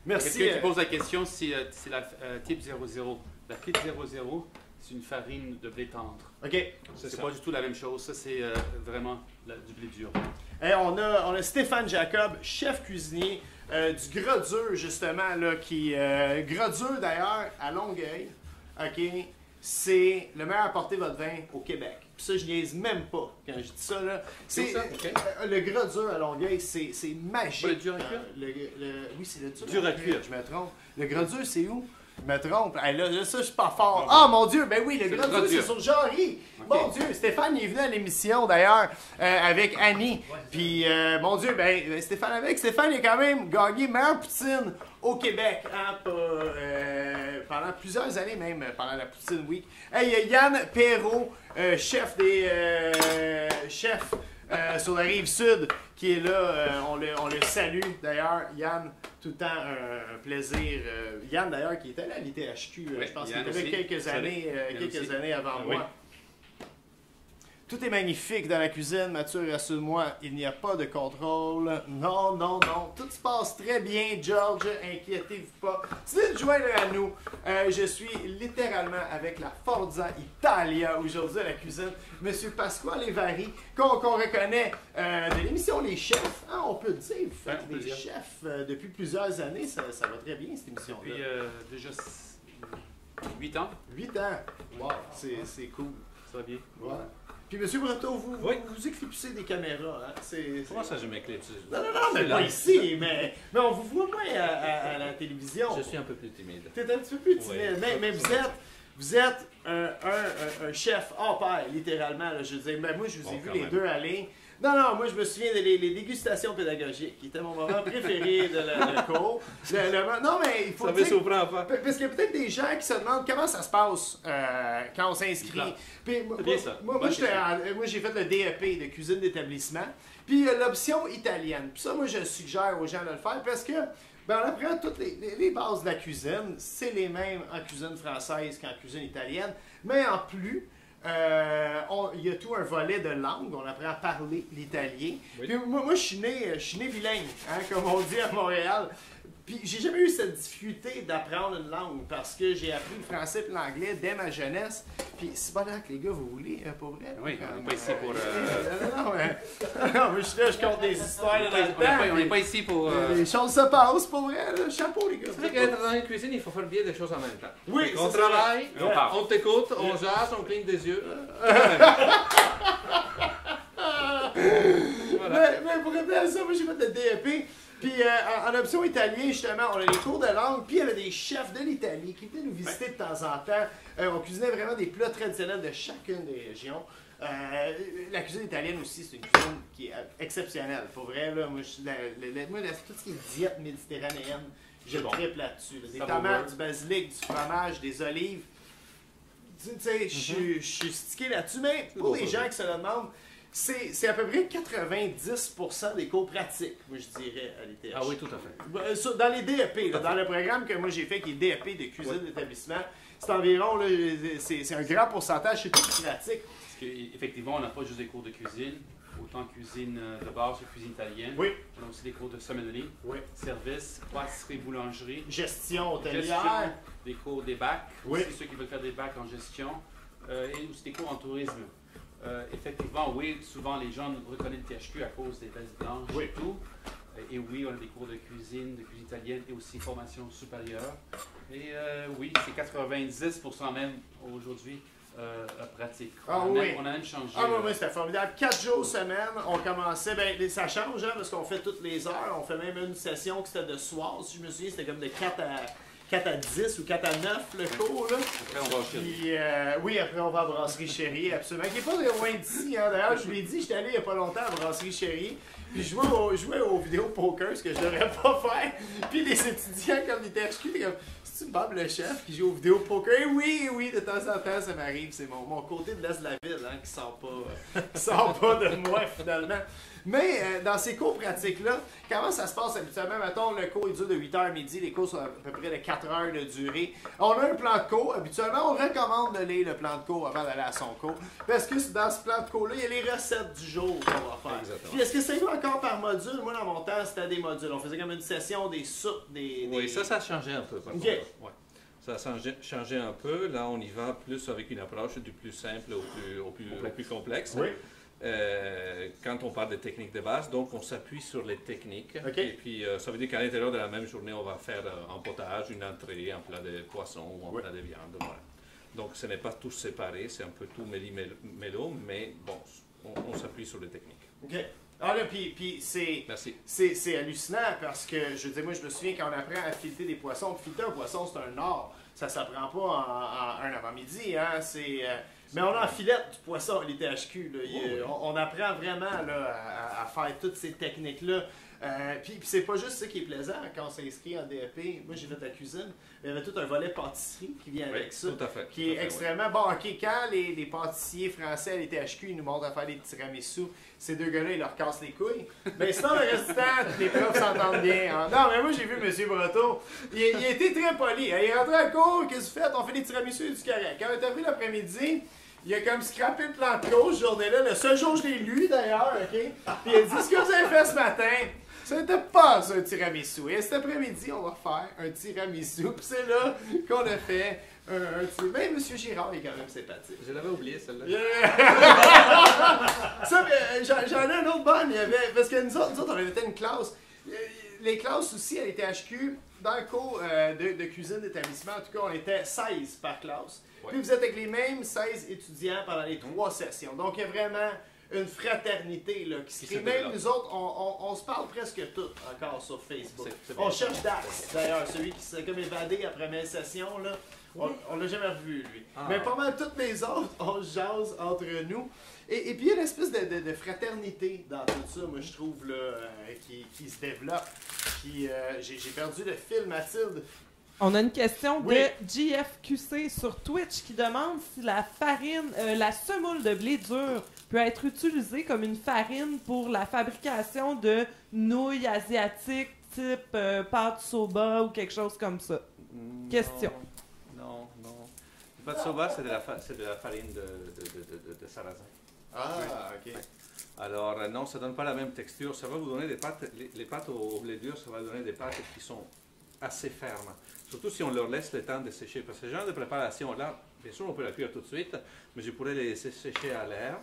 Merci. Est-ce que tu poses la question si c'est la type 00? La type 00, c'est une farine de blé tendre. OK. C'est pas du tout la même chose. Ça, c'est vraiment du blé dur. Hey, on a Stéphane Jacob, chef cuisinier du Gras-Dur, justement, là, qui... Gras-Dur, d'ailleurs, à Longueuil, OK, c'est le meilleur à porter votre vin au Québec. Puis ça, je niaise même pas quand je dis ça, là. C'est ça? OK. Le Gras-Dur à Longueuil, c'est magique. Pas le dur à cuire? Oui, c'est le Dur à cuire. Je me trompe. Le Gras-Dur, c'est où? Je me trompe. Hey, là, ça, je suis pas fort. Ah, mon Dieu, ben oui, le Gras-Dur, c'est sur Jarry. Okay. Mon Dieu, Stéphane, il est venu à l'émission, d'ailleurs, avec Annie. Puis, mon Dieu, ben, Stéphane, il a quand même gagné meilleure poutine au Québec, hein, pendant plusieurs années même, pendant la Poutine Week. Hey, il y a Yann Perrault, chef sur la Rive-Sud, qui est là. On le salue, d'ailleurs. Yann, tout le temps un plaisir. Yann, d'ailleurs, qui était là à l'ITHQ, Oui, je pense Yann qu'il était aussi. quelques années avant Oui. moi. Tout est magnifique dans la cuisine, Mathieu, rassure-moi, il n'y a pas de contrôle. Non, non, non, tout se passe très bien, George, inquiétez-vous pas. Si vous voulez joindre à nous, je suis littéralement avec la Forza Italia aujourd'hui à la cuisine. Monsieur Pasquale Vari, qu'on reconnaît de l'émission Les Chefs, hein, on peut le dire, vous faites des chefs depuis plusieurs années, ça va très bien cette émission-là. Depuis déjà 8 ans. 8 ans, wow, c'est cool. Ça va bien. Ouais. Puis, Monsieur Breton, vous éclipsez des caméras. Hein? Comment ça, je m'éclipse? Non, mais pas ici. Mais on vous voit moins à la télévision. Je suis un peu plus timide. T'es un petit peu plus timide. Oui. Mais vous êtes un chef hors pair, littéralement. Là. Je veux dire, moi, je vous ai vu les deux aller. Non, moi je me souviens des dégustations pédagogiques, qui était mon moment préféré de la cour. Non, mais il faut ça dire... me surprend pas. Parce qu'il y a peut-être des gens qui se demandent comment ça se passe quand on s'inscrit. Moi, j'ai fait le DEP de cuisine d'établissement. Puis l'option italienne. Puis ça, moi, je suggère aux gens de le faire parce que on apprend toutes les bases de la cuisine. C'est les mêmes en cuisine française qu'en cuisine italienne. Mais en plus... il y a tout un volet de langue, on apprend à parler l'italien. Oui. Puis moi je suis né bilingue, hein, comme on dit à Montréal. Puis j'ai jamais eu cette difficulté d'apprendre une langue parce que j'ai appris le français et l'anglais dès ma jeunesse. Puis c'est pas là que les gars, vous voulez, pour vrai? Oui, on n'est pas ici pour... Non, mais je suis là, je compte des histoires dans le temps. On n'est pas ici pour... Les choses se passent, pour vrai. Là. Chapeau, les gars. C'est vrai qu'être dans une cuisine, il faut faire bien des choses en même temps. Oui, on c'est travaille, on parle. on t'écoute, on jase, on cligne des yeux. Voilà. Mais pour répondre à ça, moi j'ai fait le DEP. Puis en option italien, justement, on a des cours de langue, puis il y avait des chefs de l'Italie qui venaient nous visiter de temps en temps. On cuisinait vraiment des plats traditionnels de chacune des régions. La cuisine italienne aussi, c'est une cuisine qui est exceptionnelle. Pour vrai, là, moi, tout ce qui est diète méditerranéenne, je triple là-dessus. Là. Des tomates, du basilic, du fromage, des olives. Tu sais, je suis stické là-dessus, mais pour les gens qui se le demandent, c'est à peu près 90% des cours pratiques, moi je dirais, à l'ITH. Ah oui, tout à fait. Dans les DEP, là, dans le programme que moi j'ai fait, qui est DEP de cuisine d'établissement, c'est environ, c'est un grand pourcentage, c'est tout pratique. Parce qu'effectivement, on n'a pas juste des cours de cuisine, autant cuisine de base que cuisine italienne. Oui. On a aussi des cours de sommellerie, Oui. service, pâtisserie, boulangerie, Gestion hôtelière. gestion, des cours des bacs, Oui. aussi ceux qui veulent faire des bacs en gestion, et aussi des cours en tourisme. Effectivement, oui, souvent les gens reconnaissent le THQ à cause des vestes blanches Oui. et tout. Et oui, on a des cours de cuisine italienne et aussi formation supérieure. Et oui, c'est 90% même aujourd'hui pratique. Ah on, a oui. même, on a même changé. Ah oui, c'était formidable. 4 jours semaine, on commençait, ben ça change, hein, parce qu'on fait toutes les heures. On fait même une session qui c'était de soir, si je me souviens, c'était comme de 4 à 10 ou 4 à 9 le cours. Là. Après, on va au Chéri. Puis, oui, après, on va à Brasserie Chéri, absolument. Qui n'est pas très loin d'ici. Hein. D'ailleurs, je vous l'ai dit, j'étais allé il n'y a pas longtemps à Brasserie Chéri. Puis, je jouais aux vidéos poker, ce que je ne devrais pas faire. Puis, les étudiants, comme ils étaient HQ, étaient comme, c'est-tu Bob le chef qui joue aux vidéos poker? Et oui, de temps en temps, ça m'arrive. C'est mon côté de l'Est de la ville hein, qui sort pas de moi, finalement. Mais dans ces cours pratiques-là, comment ça se passe habituellement? Mettons, le cours il dure de 8h à midi, les cours sont à peu près de 4 heures de durée. On a un plan de cours. Habituellement, on recommande de lire le plan de cours avant d'aller à son cours. Parce que dans ce plan de cours-là, il y a les recettes du jour qu'on va faire. Exactement. Puis est-ce que c'est encore par module? Moi, dans mon temps, c'était des modules. On faisait comme une session des soupes, Oui, ça a changé un peu. Par Ok. contre. Ouais. Ça a changé un peu. Là, on y va plus avec une approche du plus simple au plus complexe. Oui. Quand on parle de techniques de base, donc on s'appuie sur les techniques. Ok. Et puis, ça veut dire qu'à l'intérieur de la même journée, on va faire un potage, une entrée, un plat de poisson ou un plat de viande. Voilà. Donc, ce n'est pas tout séparé, c'est un peu tout méli-mélo, mais bon, on s'appuie sur les techniques. OK. Ah là, puis c'est... Merci. C'est hallucinant parce que, je veux dire, moi, je me souviens quand on apprend à fileter des poissons. Fileter un poisson, c'est un art. Ça s'apprend pas en un avant-midi, hein. Mais on a en filet du poisson à l'ITHQ. On apprend vraiment là, à faire toutes ces techniques-là. Puis c'est pas juste ça qui est plaisant quand on s'inscrit en DEP. Moi, j'ai fait de la cuisine. Il y avait tout un volet pâtisserie qui vient avec ça. Tout à fait. Qui est extrêmement... Bon, OK, quand les pâtissiers français à l'ITHQ, ils nous montrent à faire des tiramisu, ces deux gars-là, ils leur cassent les couilles. Mais sinon, le reste du temps, les profs s'entendent bien. Hein. Non, mais moi, j'ai vu M. Breton. Il a été très poli. Hein. Il est rentré à cours, qu'est-ce que vous faites? On fait des tiramisu et du correct. Quand on est arrivé l'après-midi, il a comme scrappé le plan de cours, ce journée-là. Le seul jour où je l'ai lu, d'ailleurs, OK? Puis il a dit, ce que vous avez fait ce matin, ce n'était pas un tiramisu. Et cet après-midi, on va faire un tiramisu. Puis c'est là qu'on a fait un tiramisu. Mais M. Girard est quand même sympathique. Je l'avais oublié, celle-là. Ça, j'en ai un autre bon. Il y avait, parce que nous autres, on avait été une classe. Les classes aussi, à l'ITHQ, dans le cours de cuisine d'établissement, en tout cas, on était 16 par classe. Ouais. Puis vous êtes avec les mêmes 16 étudiants pendant les 3 sessions. Donc, il y a vraiment une fraternité là, qui se crée. se Même développe. nous autres, on se parle presque tous encore sur Facebook. C'est bien. On cherche Dax, d'ailleurs, celui qui s'est comme évadé après mes sessions. Là. On l'a jamais revu, lui. Ah. Mais pas mal toutes les autres, on jase entre nous. Et puis, il y a une espèce de fraternité dans tout ça, moi, je trouve, là, qui se développe. Puis, j'ai perdu le fil, Mathilde. On a une question Oui. de JFQC sur Twitch qui demande si la farine, la semoule de blé dur peut être utilisée comme une farine pour la fabrication de nouilles asiatiques type pâte soba ou quelque chose comme ça. Question. Non. Le pâte soba, c'est de la farine de sarrasin. Ah, OK. Alors, non, ça ne donne pas la même texture. Ça va vous donner des pâtes, les pâtes au blé dur, ça va donner des pâtes qui sont assez fermes. Surtout si on leur laisse le temps de sécher. Parce que ce genre de préparation-là, bien sûr, on peut la cuire tout de suite, mais je pourrais les laisser sécher à l'air,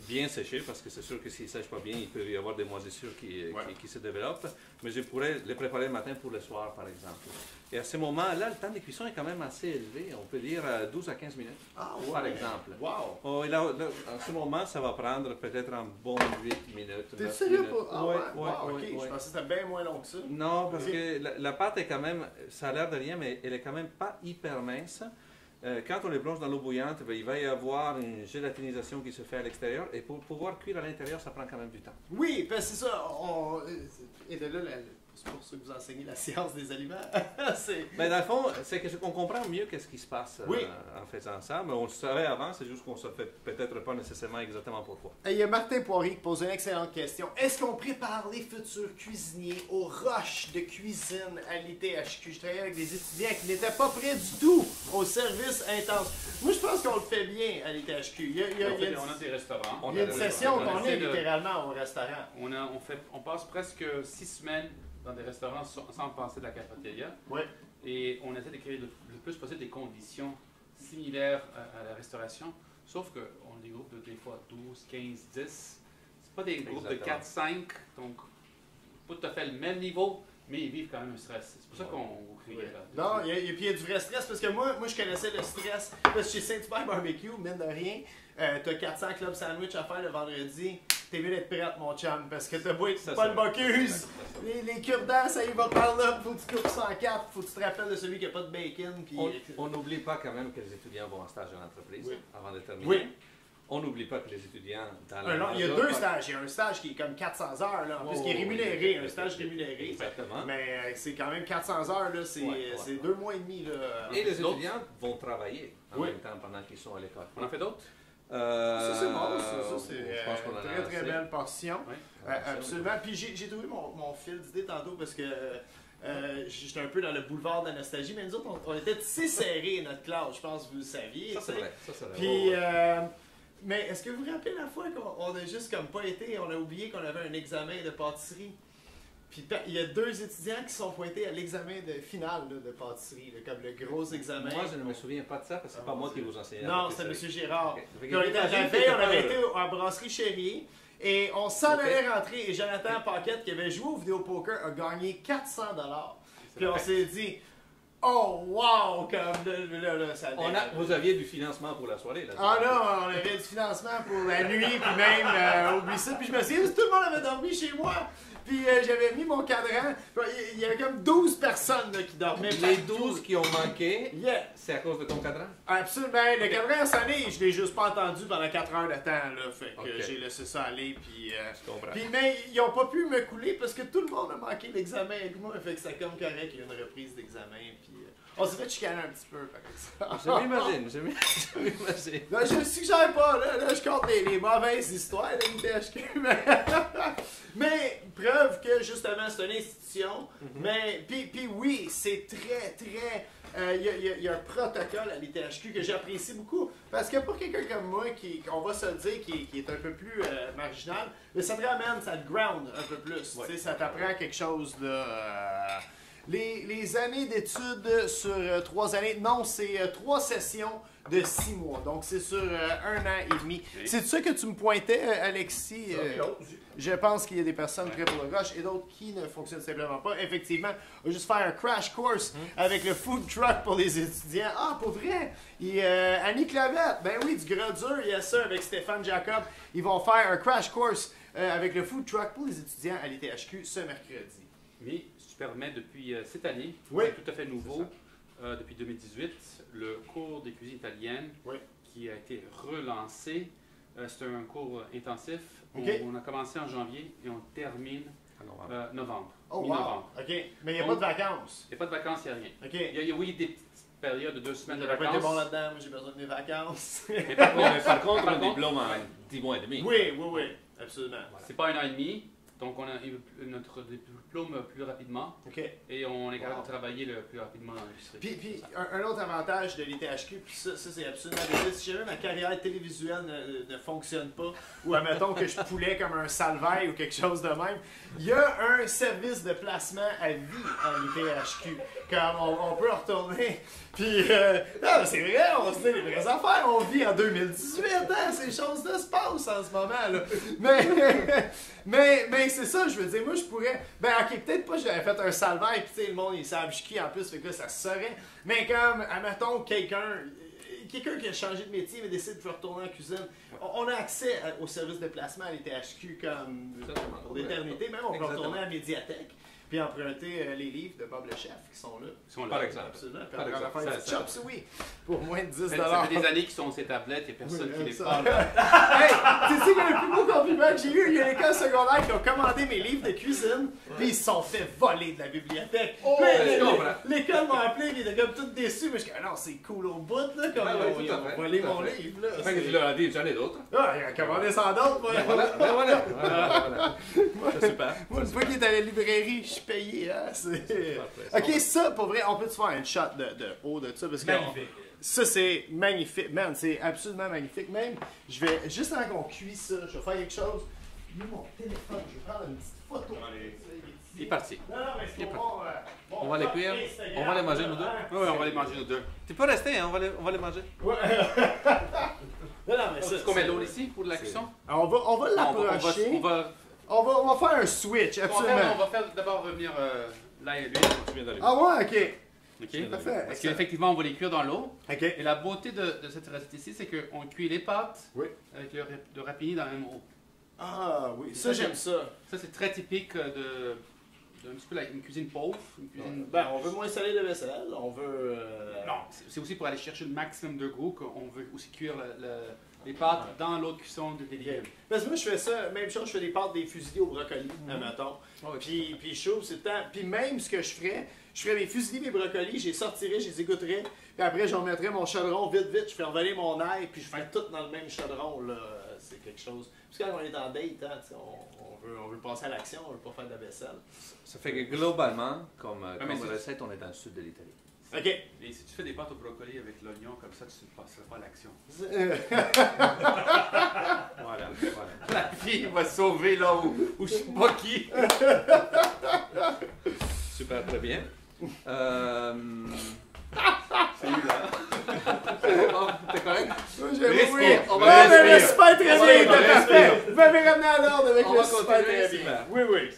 bien sécher, parce que c'est sûr que s'ils ne sèchent pas bien, il peut y avoir des moisissures qui se développent. Mais je pourrais les préparer le matin pour le soir, par exemple. Et à ce moment-là, le temps de cuisson est quand même assez élevé. On peut dire 12 à 15 minutes, par exemple. Wow! Oh, et là, en ce moment, ça va prendre peut-être un bon 8 minutes. T'es 9 sérieux minutes. pour... Ah Ouais, ouais, ouais, wow, ouais, OK. ouais. Je pensais que c'était bien moins long que ça. Non, parce Ok. que la pâte est quand même, ça a l'air de rien, mais elle est quand même pas hyper mince. Quand on les plonge dans l'eau bouillante, ben, il va y avoir une gélatinisation qui se fait à l'extérieur. Et pour pouvoir cuire à l'intérieur, ça prend quand même du temps. Oui, parce que c'est ça. Et de là, c'est pour ça que vous enseignez la science des aliments. Mais dans le fond, c'est qu'on comprend mieux qu'est-ce qui se passe Oui. en faisant ça. Mais on le savait avant, c'est juste qu'on ne se fait peut-être pas nécessairement exactement pourquoi. Il y a Martin Poirier qui pose une excellente question. Est-ce qu'on prépare les futurs cuisiniers aux roches de cuisine à l'ITHQ? Je travaillais avec des étudiants qui n'étaient pas prêts du tout au service intense. Moi, je pense qu'on le fait bien à l'ITHQ. Il y a On a des restaurants. il y a une session on qu'on essaie est de- littéralement au restaurant. On passe presque 6 semaines dans des restaurants sans passer de la cafétéria. Oui. Et on essaie de créer le plus possible des conditions similaires à la restauration, sauf qu'on a des groupes de des fois 12, 15, 10. C'est pas des groupes de Exactement. 4, 5, donc pas tout à fait le même niveau, mais ils vivent quand même un stress. C'est pour ça qu'on criait là. Non, puis il y a du vrai stress parce que moi je connaissais le stress. Parce que chez Saint-Hubert Barbecue, mine de rien, t'as 400 club sandwich à faire le vendredi. T'es mieux d'être prête, mon chum, parce que t'as beau être pas le Bocuse. Les cure-dents, ça y va par là. Faut que tu coupes 104, faut que tu te rappelles de celui qui a pas de bacon. Puis... On n'oublie pas quand même que les étudiants vont en stage en entreprise avant de terminer. Oui. On n'oublie pas que les étudiants dans la non, il y a deux stages. Il y a un stage qui est comme 400 heures, là, en plus qui est rémunéré, un stage rémunéré. Exactement. Mais c'est quand même 400 heures, là, c'est 2 mois et demi. Là. Et les étudiants vont travailler en même temps pendant qu'ils sont à l'école. On en fait d'autres? Ça c'est bon, ça c'est je pense qu'on en a très assez. belle portion. Oui. Absolument. Puis j'ai trouvé mon fil d'idée tantôt parce que j'étais un peu dans le boulevard de la nostalgie, mais nous autres on était assez serrés notre classe, je pense que vous le saviez. Ça c'est vrai. Ça, c'est vrai. Puis mais est-ce que vous vous rappelez la fois qu'on a juste comme pas été, on a oublié qu'on avait un examen de pâtisserie? Puis il y a 2 étudiants qui sont pointés à l'examen de finale là, de pâtisserie, là, comme le gros examen. Moi, je ne me souviens pas de ça parce que c'est pas moi qui vous enseignais. Non, c'était M. Gérard. Okay. Puis on était à la veille, on avait été à la brasserie Chéri et on s'en allait rentrer et Jonathan Paquette, qui avait joué au vidéo poker, a gagné 400 $. Puis on s'est dit, oh wow, comme là, ça Vous aviez du financement pour la soirée là. Ah non, on avait du financement pour la nuit, puis même, oublie ça. Puis je me suis dit, tout le monde avait dormi chez moi. Puis j'avais mis mon cadran. Il y avait comme 12 personnes là, qui dormaient. Les 12 qui ont manqué, yeah. C'est à cause de ton cadran? Absolument. Le cadran a sonné, je l'ai juste pas entendu pendant 4 heures de temps. Là, fait que j'ai laissé ça aller. Puis, mais ils ont pas pu me couler parce que tout le monde a manqué l'examen avec moi. Fait que c'est comme correct, il y a une reprise d'examen. Puis on s'est fait chicaner un petit peu. Je m'imagine. Non, je ne suggère pas. Là, je compte les mauvaises histoires de l'ITHQ. Mais preuve que justement c'est une institution. Mais puis oui, c'est très très. Il y a un protocole à l'ITHQ que j'apprécie beaucoup. Parce que pour quelqu'un comme moi, on va se le dire, qui est un peu plus marginal, mais ça te ramène, ça te ground un peu plus. Ouais. Ça t'apprend quelque chose de. Les années d'études sur 3 années, non, c'est 3 sessions de 6 mois. Donc, c'est sur 1 an et demi. Oui. C'est ça que tu me pointais, Alexis? Je pense qu'il y a des personnes prêtes pour le rush et d'autres qui ne fonctionnent simplement pas. Effectivement, on va juste faire un crash course avec le food truck pour les étudiants. Ah, pour vrai? Annie Clavette, ben oui, du gras dur, il y a ça avec Stéphane Jacob. Ils vont faire un crash course avec le food truck pour les étudiants à l'ITHQ ce mercredi. Oui, si tu permets, depuis cette année, c'est tout à fait nouveau, depuis 2018, le cours des cuisines italiennes qui a été relancé. C'est un cours intensif. On a commencé en janvier et on termine en novembre. Oh, mi-novembre. OK. Mais il n'y a pas de vacances. Il n'y a pas de vacances, il n'y a rien. OK. Il y a oui, des petites périodes de 2 semaines de vacances. vacances. Pas été bon là-dedans, moi j'ai besoin de mes vacances. Mais par contre, un diplôme en 10 mois et demi. Oui, absolument. Voilà. C'est pas 1 an et demi. Donc, on a notre diplôme plus rapidement et on est capable de travailler le plus rapidement dans l'industrie. Puis un autre avantage de l'ITHQ, puis ça c'est absolument débile. Si jamais ma carrière télévisuelle ne fonctionne pas, ou admettons que je poulais comme un salvaille ou quelque chose de même, il y a un service de placement à vie à l'ITHQ. Comme on peut retourner. Puis, non, c'est vrai, on se dit les vraies affaires. On vit en 2018, hein, ces choses-là se passent en ce moment. Là. Mais c'est ça, je veux dire, moi je pourrais. Ben, ok, peut-être pas, j'avais fait un salvaire, puis tu sais, le monde il savent qui en plus, fait que là, ça se saurait. Mais comme, admettons, quelqu'un qui a changé de métier mais décide de retourner en cuisine, on a accès au service de placement à l'ITHQ comme pour l'éternité. Même on peut retourner à la médiathèque. Puis emprunter les livres de Bob le Chef qui sont là. Par exemple. Absolument. Puis on va faire des chops, oui. Pour moins de 10 $. Ça fait des années qu'ils sont sur ces tablettes, il n'y a personne qui les parle. Hey, tu sais que le plus beau compliment que j'ai eu, il y a l'école secondaire qui ont commandé mes livres de cuisine, puis ils se sont fait voler de la bibliothèque. L'école m'a appelé, ils étaient comme tout déçus, mais je dis, non, c'est cool au bout, là, comme ils ont volé mon livre. Là. Fait que tu leur as dit, j'en ai d'autres. Ah, il a commandé 100 d'autres. Voilà. C'est super. Moi, une fois qu'il est à la librairie, je suis payé. Hein, ok, ça, pour vrai, on peut te faire une shot de haut de ça. Parce que ça, c'est magnifique. Man, c'est absolument magnifique. Même, je vais, juste avant qu'on cuise ça, je vais faire quelque chose. J'ai mon téléphone, je vais prendre une petite photo. Il est parti. Non, mais c'est bon. On va les cuire. On va les manger, nous deux. Oui, on va les manger, nous deux. Tu peux rester, hein, on va les manger. Ouais. Non, mais ça. Est-ce qu'on met l'eau ici pour la cuisson? On va l'approcher. On va On va faire un switch, On absolument. va faire d'abord revenir l'ail et l'huile. Tu viens d'allumer. Ah ouais, ok. Ok. Parfait. Parce qu'effectivement, on va les cuire dans l'eau. Ok. Et la beauté de cette recette ici, c'est qu'on cuit les pâtes Oui. avec le rapini dans la même eau. Ah oui, ça j'aime ça. Ça, c'est très typique de un petit peu une cuisine pauvre. Une cuisine... Ben, on veut moins saler de vaisselle, on veut... Non, c'est aussi pour aller chercher le maximum de goût qu'on veut aussi cuire les pâtes dans l'eau de cuisson des légumes. Parce que moi, je fais ça, même chose, je fais des pâtes des fusiliers au brocoli, admettons. Puis je chauffe, c'est le temps. Puis même ce que je ferais mes fusiliers, mes brocolis, je les sortirais, je les égouttrais. Puis après, j'en mettrais mon chaudron vite, je fais envoler mon ail, puis je fais tout dans le même chaudron, là. C'est quelque chose. Puis quand on est en date, hein, on veut passer à l'action, on veut pas faire de la vaisselle. Ça fait que globalement, comme mais c'est- recette, on est dans le sud de l'Italie. OK. Et si tu fais des pâtes au brocoli avec l'oignon comme ça, tu ne passeras pas à l'action. Voilà. La fille va sauver là où je sais pas qui. Super, très bien. T'es correct? Oui, on va mais le respirer. super très On va bien, respirer. t'as parfait. Vous m'avez ramené à l'ordre avec On le va super continuer, très super. bien. Oui, oui.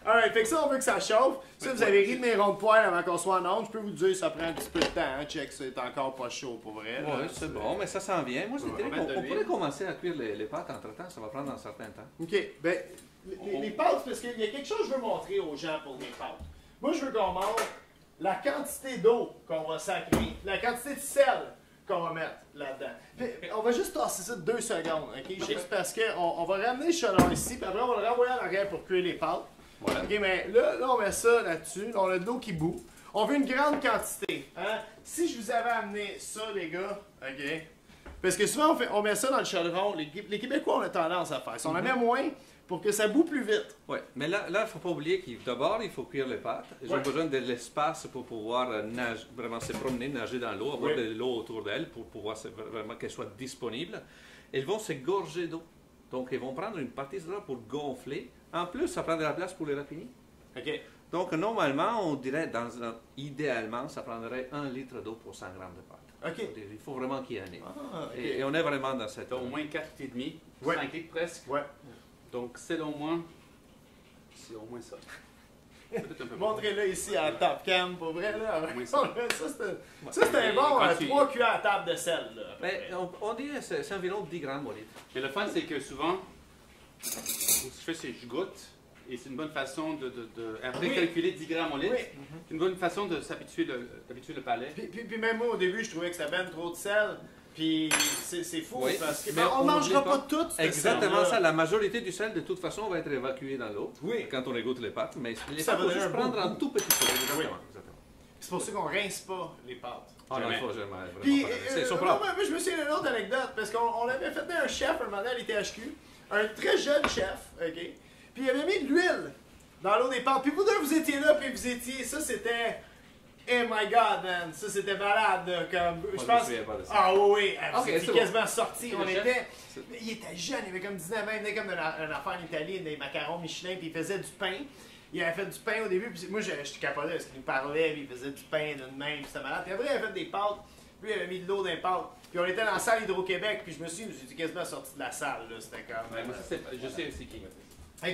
Alright, fait que ça, on veut que ça chauffe. Ça, vous avez ri de mes ronds de poêle avant qu'on soit en onde. Je peux vous dire, ça prend un petit peu de temps. Hein. Check, c'est encore pas chaud pour vrai. Oui, c'est bon, mais ça s'en vient. Moi, je dirais va mettre de qu'on l'huile. pourrait commencer à cuire les pâtes entre-temps. Ça va prendre un certain temps. OK. Ben, les pâtes, parce qu'il y a quelque chose que je veux montrer aux gens pour les pâtes. Moi, je veux qu'on montre la quantité d'eau qu'on va sacrer, la quantité de sel qu'on va mettre là-dedans. Puis, on va juste tasser ça 2 secondes, OK? Juste parce qu'on va ramener le chaudron ici, puis après, on va le renvoyer en arrière pour cuire les pâtes. Voilà. OK, mais là, on met ça là-dessus. Là, on a de l'eau qui bout. On veut une grande quantité. Hein? Si je vous avais amené ça, les gars, OK? Parce que souvent, on met ça dans le chaudron. Les Québécois, on a tendance à faire ça. On en met moins pour que ça bout plus vite. Oui, mais là, il ne faut pas oublier que d'abord, il faut cuire les pâtes. Ils ont besoin de l'espace pour pouvoir vraiment se promener, nager dans l'eau, avoir de l'eau autour d'elles pour pouvoir vraiment qu'elles soient disponibles. Elles vont se gorger d'eau. Donc, ils vont prendre une partie de là pour gonfler. En plus, ça prend de la place pour les rapini. OK. Donc, normalement, on dirait, idéalement, ça prendrait 1 litre d'eau pour 100 grammes de pâte. OK. Il faut vraiment qu'il y en ait. Ah, OK. Et on est vraiment dans cette... T'as au moins 4 litres et demi, Ouais. 5 litres presque. Ouais. Donc c'est au moins ça. Peut-être un peu moins. Montrez-le ici à la top cam, pour vrai. Là. Oui, Ça, c'était un bon Quand tu- 3 cuillères à table de sel. Là, à peu Mais près. on dit que c'est environ 10 grammes au litre. Mais le fun, c'est que souvent, ce que je fais, c'est que je goûte. Et c'est une bonne façon après Oui. calculer 10 grammes au litre. Oui. C'est une bonne façon de s'habituer le palais. Puis même moi, au début, je trouvais que c'était ben trop de sel. Puis c'est fou, Oui, parce que mais on on mangera oublie pas pas. tout ce Exactement sel-là. ça. La majorité du sel, de toute façon, va être évacué dans l'eau Oui. quand on égoutte les pâtes. Mais les Ça pâtes, va il faut donner juste un prendre beau un goût. tout petit peu. Exactement. Oui. Exactement. C'est pour ça qu'on rince pas les pâtes. Ah non, Jamais. il faut jamais vraiment Puis, pas rincer. Ils sont moi, propres. moi, je me souviens d'une autre anecdote, parce qu'on avait fait un chef un moment donné à l'ITHQ, un très jeune chef, OK? Puis il avait mis de l'huile dans l'eau des pâtes. Puis vous deux, vous étiez là, puis vous étiez, ça c'était, oh my god, man, ça c'était malade, là, comme, je Moi, je me pense, souviens pas de ça. ah oui, oui, vous Ok, étiez c'est quasiment sortis, C'est on le chef? était, il était jeune, il avait comme 19 ans, il venait comme d'un affaire en Italie, des macarons Michelin, puis il faisait du pain. Il avait fait du pain au début, puis moi je capotais parce qu'il nous parlait, puis il faisait du pain d'une main, puis c'était malade. Puis après il avait fait des pâtes, lui il avait mis de l'eau dans les pâtes. Puis on était dans la salle Hydro-Québec, puis je me suis quasiment sorti de la salle, là, c'était comme... Ouais, moi, ça, je sais aussi qui. OK, Ça,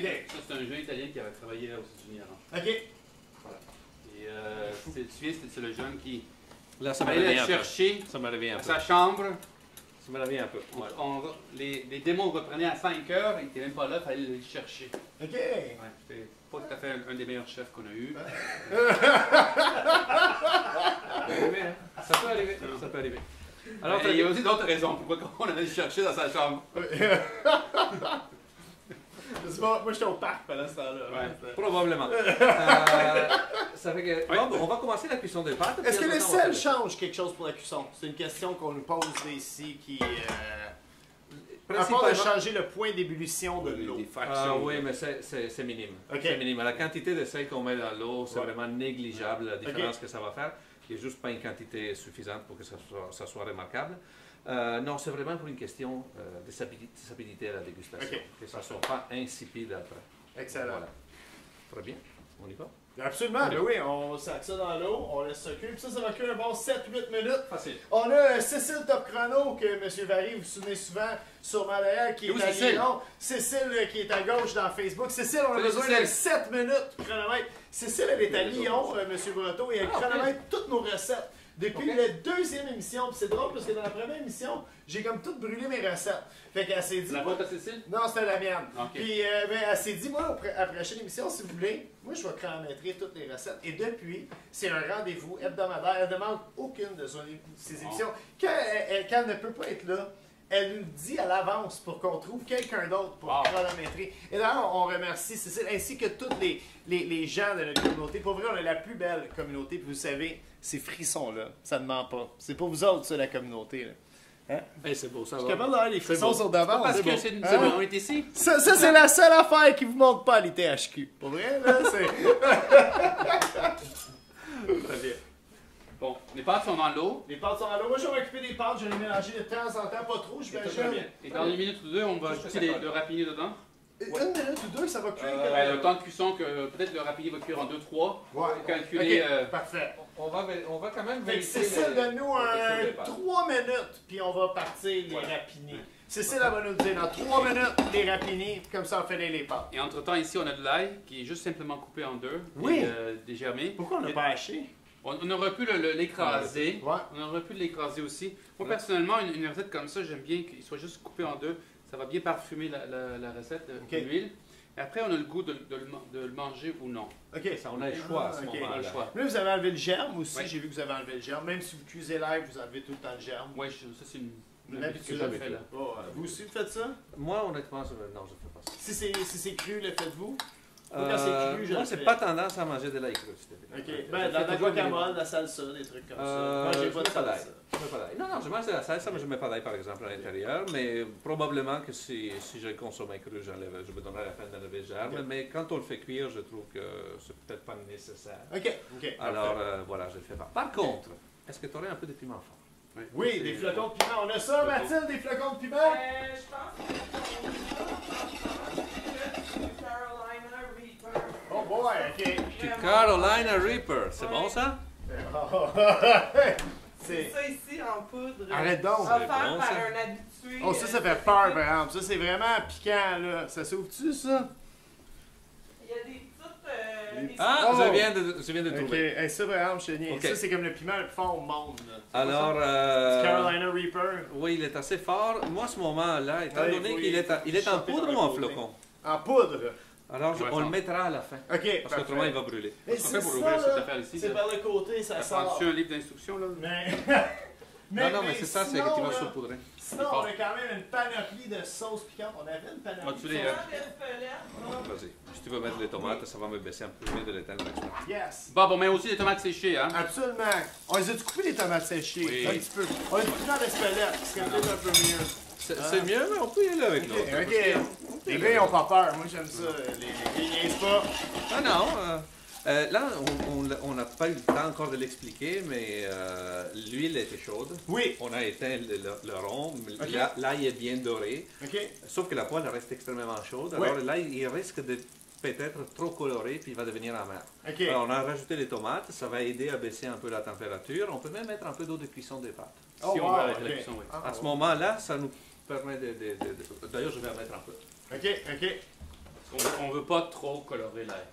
c'est un jeune Italien qui avait travaillé aux États-Unis avant. OK. Voilà. Et tu te souviens, c'est le jeune qui Là, ça me allait revient le un peu. chercher Ça me revient un à peu. sa chambre. Ça me revient un peu. Ouais. Les démos reprenaient à 5 heures, il n'était même pas là, il fallait le chercher. OK. Ouais, c'était pas tout à fait un des meilleurs chefs qu'on a eu. Ça peut arriver, hein. Ça peut arriver. Ça peut arriver. Alors, Alors, il y a aussi d'autres raisons pourquoi on allait le chercher dans sa chambre. Je sais pas, moi j'étais au parc pendant ce temps-là. Ouais. probablement. Ça fait que... Ouais. Bon, on va commencer la cuisson des pâtes. Est-ce que puis le après, on va sel faire change quelque chose pour la cuisson? C'est une question qu'on nous pose ici qui... à Principalement- part de changer le point d'ébullition de l'eau. Des Ah fractions. oui, mais c'est minime. Ok. C'est minime. La quantité de sel qu'on met dans l'eau, c'est Ouais. vraiment négligeable, la différence que ça va faire. Il n'y a juste pas une quantité suffisante pour que ça soit remarquable. Non, c'est vraiment pour une question de stabilité à la dégustation. Ok. Que ça ne soit pas insipide après. Excellent. Voilà. Très bien. On y va? Absolument, ben oui, on sac ça dans l'eau, on laisse ça cuire, puis ça va cuire un bon 7-8 minutes. Facile. On a Cécile Top Chrono, que M. Varry, vous vous souvenez souvent, sûrement d'ailleurs, qui est Oui, à Cécile. Lyon. Cécile, qui est à gauche dans Facebook. Cécile, on a Salut, besoin Cécile. de 7 minutes chronomètre. Cécile, elle est à Lyon, M. Breton, et elle chronomètre toutes nos recettes. Depuis la deuxième émission, puis c'est drôle parce que dans la première émission, j'ai comme tout brûlé mes recettes. Fait qu'elle s'est dit... La boîte à Cécile? Non, c'était la mienne. Ok. Puis ben, elle s'est dit, moi, à la prochaine émission, si vous voulez, moi, je vais chronométrer toutes les recettes. Et depuis, c'est un rendez-vous hebdomadaire. Elle ne demande aucune de ses émissions. Quand elle ne peut pas être là, elle nous dit à l'avance pour qu'on trouve quelqu'un d'autre pour chronométrer. Et d'ailleurs, on remercie Cécile ainsi que tous les gens de notre communauté. Pour vrai, on a la plus belle communauté. Puis vous savez, ces frissons-là, ça ne ment pas. C'est pour vous autres, ça, la communauté. Là. Hein? Hey, c'est beau, ça Je suis capable d'avoir les frissons sur devant. Parce que c'est bon, on est ici. Ça c'est la seule affaire qui vous montre pas à l'ITHQ. Pour vrai, là, c'est... Très bien. Bon, les pâtes sont dans l'eau. Les pâtes sont à l'eau. Moi, je vais m'occuper des pâtes. Je vais les mélanger de temps en temps. Pas trop, je vais Très bien. Et dans une minute ou deux, on va ajouter le rapini dedans. Une minute ou deux, ça va cuire. Le temps de cuisson, que peut-être le rapini va cuire en 2-3. Ouais. Calculer. Ok, parfait. On va quand même Fait que vérifier. Cécile, donne-nous le départ. 3 minutes, puis on va partir les Voilà. rapinés. Cécile, elle va nous dire dans 3 minutes les rapinés, comme ça on fait les pâtes. Et entre-temps, ici, on a de l'ail qui est juste simplement coupé en deux. Oui. Et dégermé. Pourquoi on n'a pas haché? On aurait pu l'écraser. Ouais. On aurait pu l'écraser aussi. Moi, personnellement, une recette comme ça, j'aime bien qu'il soit juste coupé en deux. Ça va bien parfumer la recette, Ok. l'huile. Et après, on a le goût de le manger ou non. Ok. Ça, on a le choix à ce Ok. On a le moment-là. choix. Là, vous avez enlevé le germe aussi. Ouais. J'ai vu que vous avez enlevé le germe. Même si vous cuisez l'ail, vous enlevez tout le temps le germe. Oui, ça, c'est une Une habitude que habitude. je fais là. Vous aussi, vous faites ça? Moi, honnêtement, non, je ne fais pas ça. Si c'est cru, le faites-vous? Moi, quand c'est cru, je moi, le c'est fais. pas tendance à manger de l'ail cru, s'il te plaît. Ok. Ben, dans la guacamole, la salsa, des trucs comme ça. Moi, j'ai pas de pas d'ail. salsa. Je mets pas d'ail. Non, je mange de la salsa, mais je ne mets pas d'ail, par exemple, à l'intérieur. Mais probablement que si je le consommais cru, je me donnerais la peine d'enlever le germe. Ok. Mais quand on le fait cuire, je trouve que c'est peut-être pas nécessaire. Ok. Ok. Alors, voilà, je le fais pas. Par contre, est-ce que tu aurais un peu de piment fort? Oui, des flocons de piment. On a ça, Mathilde, des flocons de piment? Je pense que Carolina Reaper. Oh boy, ok. Du Carolina Reaper, c'est bon ça? C'est... Ça ici en poudre. Arrête donc. Offert bon, par ça. un habitué. Oh, ça fait peur, par exemple. Ça, c'est vraiment piquant, là. Ça s'ouvre-tu, ça? Il y a des petites. des Ah, Oh. je viens de Ok. trouver. Hey, ça, par exemple, chenille. Ok. Ça, c'est comme le piment le plus fort au monde, là. C'est Alors, pas ça? C'est Carolina Reaper. oui, il est assez fort. Moi, à ce moment-là, étant Ouais, donné oui. qu'il est en Choper poudre dans ou en le côté. flocon? En poudre. Alors, Ouais, on ça. le mettra à la fin. Ok, Parce parfait. qu'autrement, il va brûler. Mais Qu'est-ce qu'on c'est fait pour ça, ouvrir cette là. affaire ici? C'est par le côté, ça sort. Prends-tu un livre d'instructions là? Mais... Non, mais c'est ça, c'est sinon, effectivement là, saupoudré. Sinon, on a quand même une panoplie de sauces piquantes. On avait une panoplie Vas-tu de les- sauces petites Vas-y. Si tu veux mettre les tomates, ça va me baisser un peu mieux de l'éteindre avec ça. Yes. Bon, on met aussi des tomates séchées, hein? Absolument. On les a coupées les tomates séchées? Oui. Un petit peu. On les a coupées dans l'espelette, ce qui est peut-être un peu mieux. C'est mieux, mais on peut y aller avec Ok, l'autre. ok. Les gars, ils ont pas peur. Moi, j'aime ça. Les niaisent pas. Ah non, là, on n'a pas eu le temps encore de l'expliquer, mais l'huile était chaude. Oui. On a éteint le rond. Ok. L'ail est bien doré. Ok. Sauf que la poêle reste extrêmement chaude. Ouais. Alors l'ail, il risque de peut-être trop coloré, puis il va devenir amer. Ok. Alors, on a rajouté les tomates. Ça va aider à baisser un peu la température. On peut même mettre un peu d'eau de cuisson des pâtes. Oh, Si on wow, veut avec la ok. cuisson, oui. Ah, À ce moment-là, ça nous permet de... D'ailleurs, je vais en mettre un peu. Ok, ok. On ne veut pas trop colorer l'ail.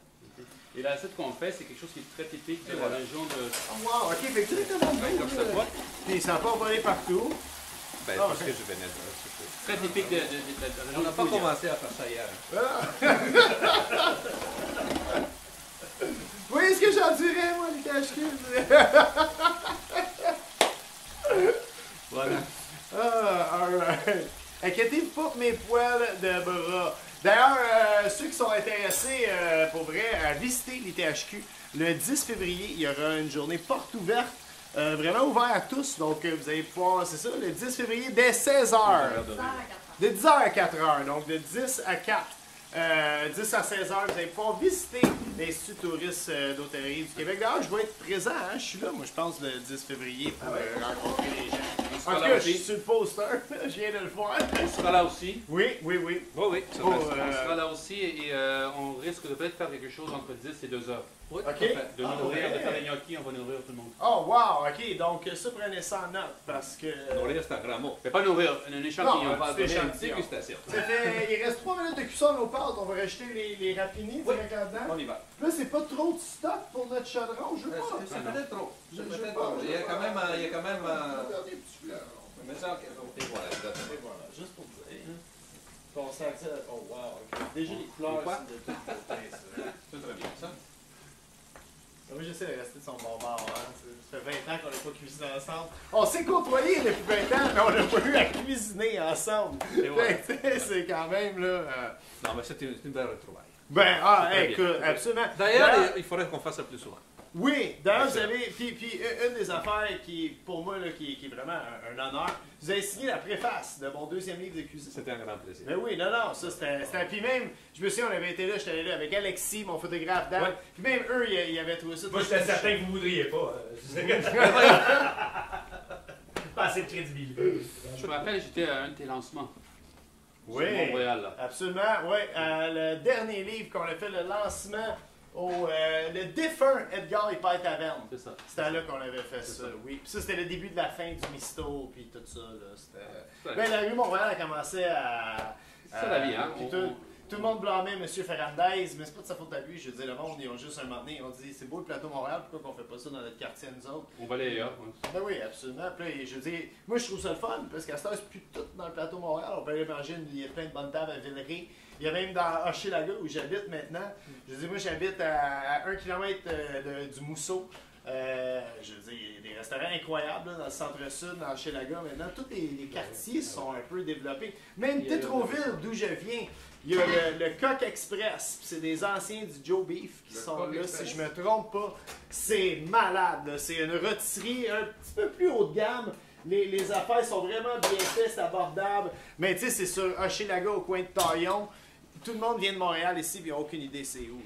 Et la recette qu'on fait, c'est quelque chose qui est très typique de la région de. Oh, wow, ok. Fait que tu les commandes Comme ça, toi? Puis ça n'a pas volé partout. Ben, Ah, parce ok. que je venais de... Très typique de la région On n'a de pas Pouilly. commencé à faire ça hier. Vous voyez ce que j'en dirais, moi, les cache-culs? Voilà. Ah, alright. Inquiétez-vous pas pour mes poils de bras. D'ailleurs, ceux qui sont intéressés, pour vrai, à visiter l'ITHQ, le 10 février, il y aura une journée porte ouverte, vraiment ouverte à tous. Donc, vous allez pouvoir, c'est ça, le 10 février, dès 16h. De 10h à 4h, donc de 10 à 4. 10 à 16h, vous allez pouvoir visiter l'Institut touriste d'hôtellerie du Québec. D'ailleurs, je vais être présent, hein? Je suis là, moi, je pense, le 10 février pour rencontrer les gens. seras En tout là cas, je suis aussi. sur le poster, je viens de le voir. Tu seras là aussi. Oui. Oui, oui, ça Oh, reste. On sera là aussi et on risque de peut-être faire quelque chose entre 10 et 2 heures. Oui, Ok. parfait. De Ah, nourrir, ouais. de faire les gnocchis, on va nourrir tout le monde. Oh, wow, ok, donc ça, prenez ça en note, parce que... Nourrir, c'est un grand mot. Mais pas nourrir, un échantillon. Non, On va c'est donner une échantillon. dégustation. Ça fait, il reste 3 minutes de cuisson nos pâtes, on va rajouter les rapinis Oui. direct là-dedans. On y va. Là, c'est pas trop de stock pour notre chaudron, je veux pas. C'est peut-être trop. Je C'est veux peut-être pas. trop. Il y a quand même... Regardez, petit fleuron. Mais ça, et voilà. Et voilà, juste pour dire. On sentit... Oh, wow, ok. Déjà, les couleurs Quoi? sont de tout côté, ça. C'est très bien, ça. Moi, j'essaie de rester de son bon bord, hein. Ça fait 20 ans qu'on n'a pas cuisiné ensemble. On s'est côtoyés depuis 20 ans, mais on n'a pas eu à cuisiner ensemble. Et voilà. Fait que, tu sais, c'est quand même, là... Non, mais c'est une belle retrouvaille. Ben, Très écoute, bien. absolument. D'ailleurs, il faudrait qu'on fasse ça plus souvent. Oui, d'ailleurs, vous avez. Puis une des affaires qui, pour moi, là, qui est vraiment un honneur, vous avez signé la préface de mon 2e livre de cuisine. C'était un grand plaisir. Ben oui, non, ça c'était. Puis même, je me souviens, on avait été là, j'étais allé là avec Alexis, mon photographe d'âme. Ouais. Puis même eux, ils avaient trouvé ça. Moi, j'étais certain que vous voudriez pas. Pas assez de crédibilité. Je me rappelle, j'étais à un de tes lancements. Oui, Sur Montréal, là. absolument. Oui, le dernier livre qu'on a fait le lancement au le défunt Edgar et Père Taverne. C'est ça. C'était là qu'on avait fait ça, ça. oui. Puis ça, c'était le début de la fin du Misto, puis tout ça, là. C'était... Ouais. Ben, la rue Montréal a commencé à... C'est ça la vie, hein. Puis tout le monde blâmait M. Ferrandez, mais c'est pas de sa faute à lui. Je veux dire, le monde, ils ont juste un moment donné, ils ont dit, c'est beau le plateau Montréal, pourquoi qu'on fait pas ça dans notre quartier, nous autres? On va aller ailleurs. Ouais. Ben oui, absolument. Puis là, je veux dire, moi, je trouve ça le fun, parce qu'à ce temps, c'est plus tout dans le plateau Montréal. On peut aller manger, il y a plein de bonnes tables à Villeray. Il y a même dans Hochelaga, où j'habite maintenant. Je veux dire, moi, j'habite à 1 km du Mousseau. Je veux dire, il y a des restaurants incroyables là, dans le centre-sud, dans Hochelaga. Maintenant, tous les quartiers sont un peu développés. Même Tétroville, d'où je viens, il y a le Coq Express. C'est des anciens du Joe Beef qui sont là, si je me trompe pas. C'est malade, là. C'est une rôtisserie un petit peu plus haut de gamme. Les affaires sont vraiment bien faites, c'est abordable. Mais tu sais, c'est sur Hochelaga, au coin de Taillon. Tout le monde vient de Montréal ici, puis ils n'ont aucune idée c'est où.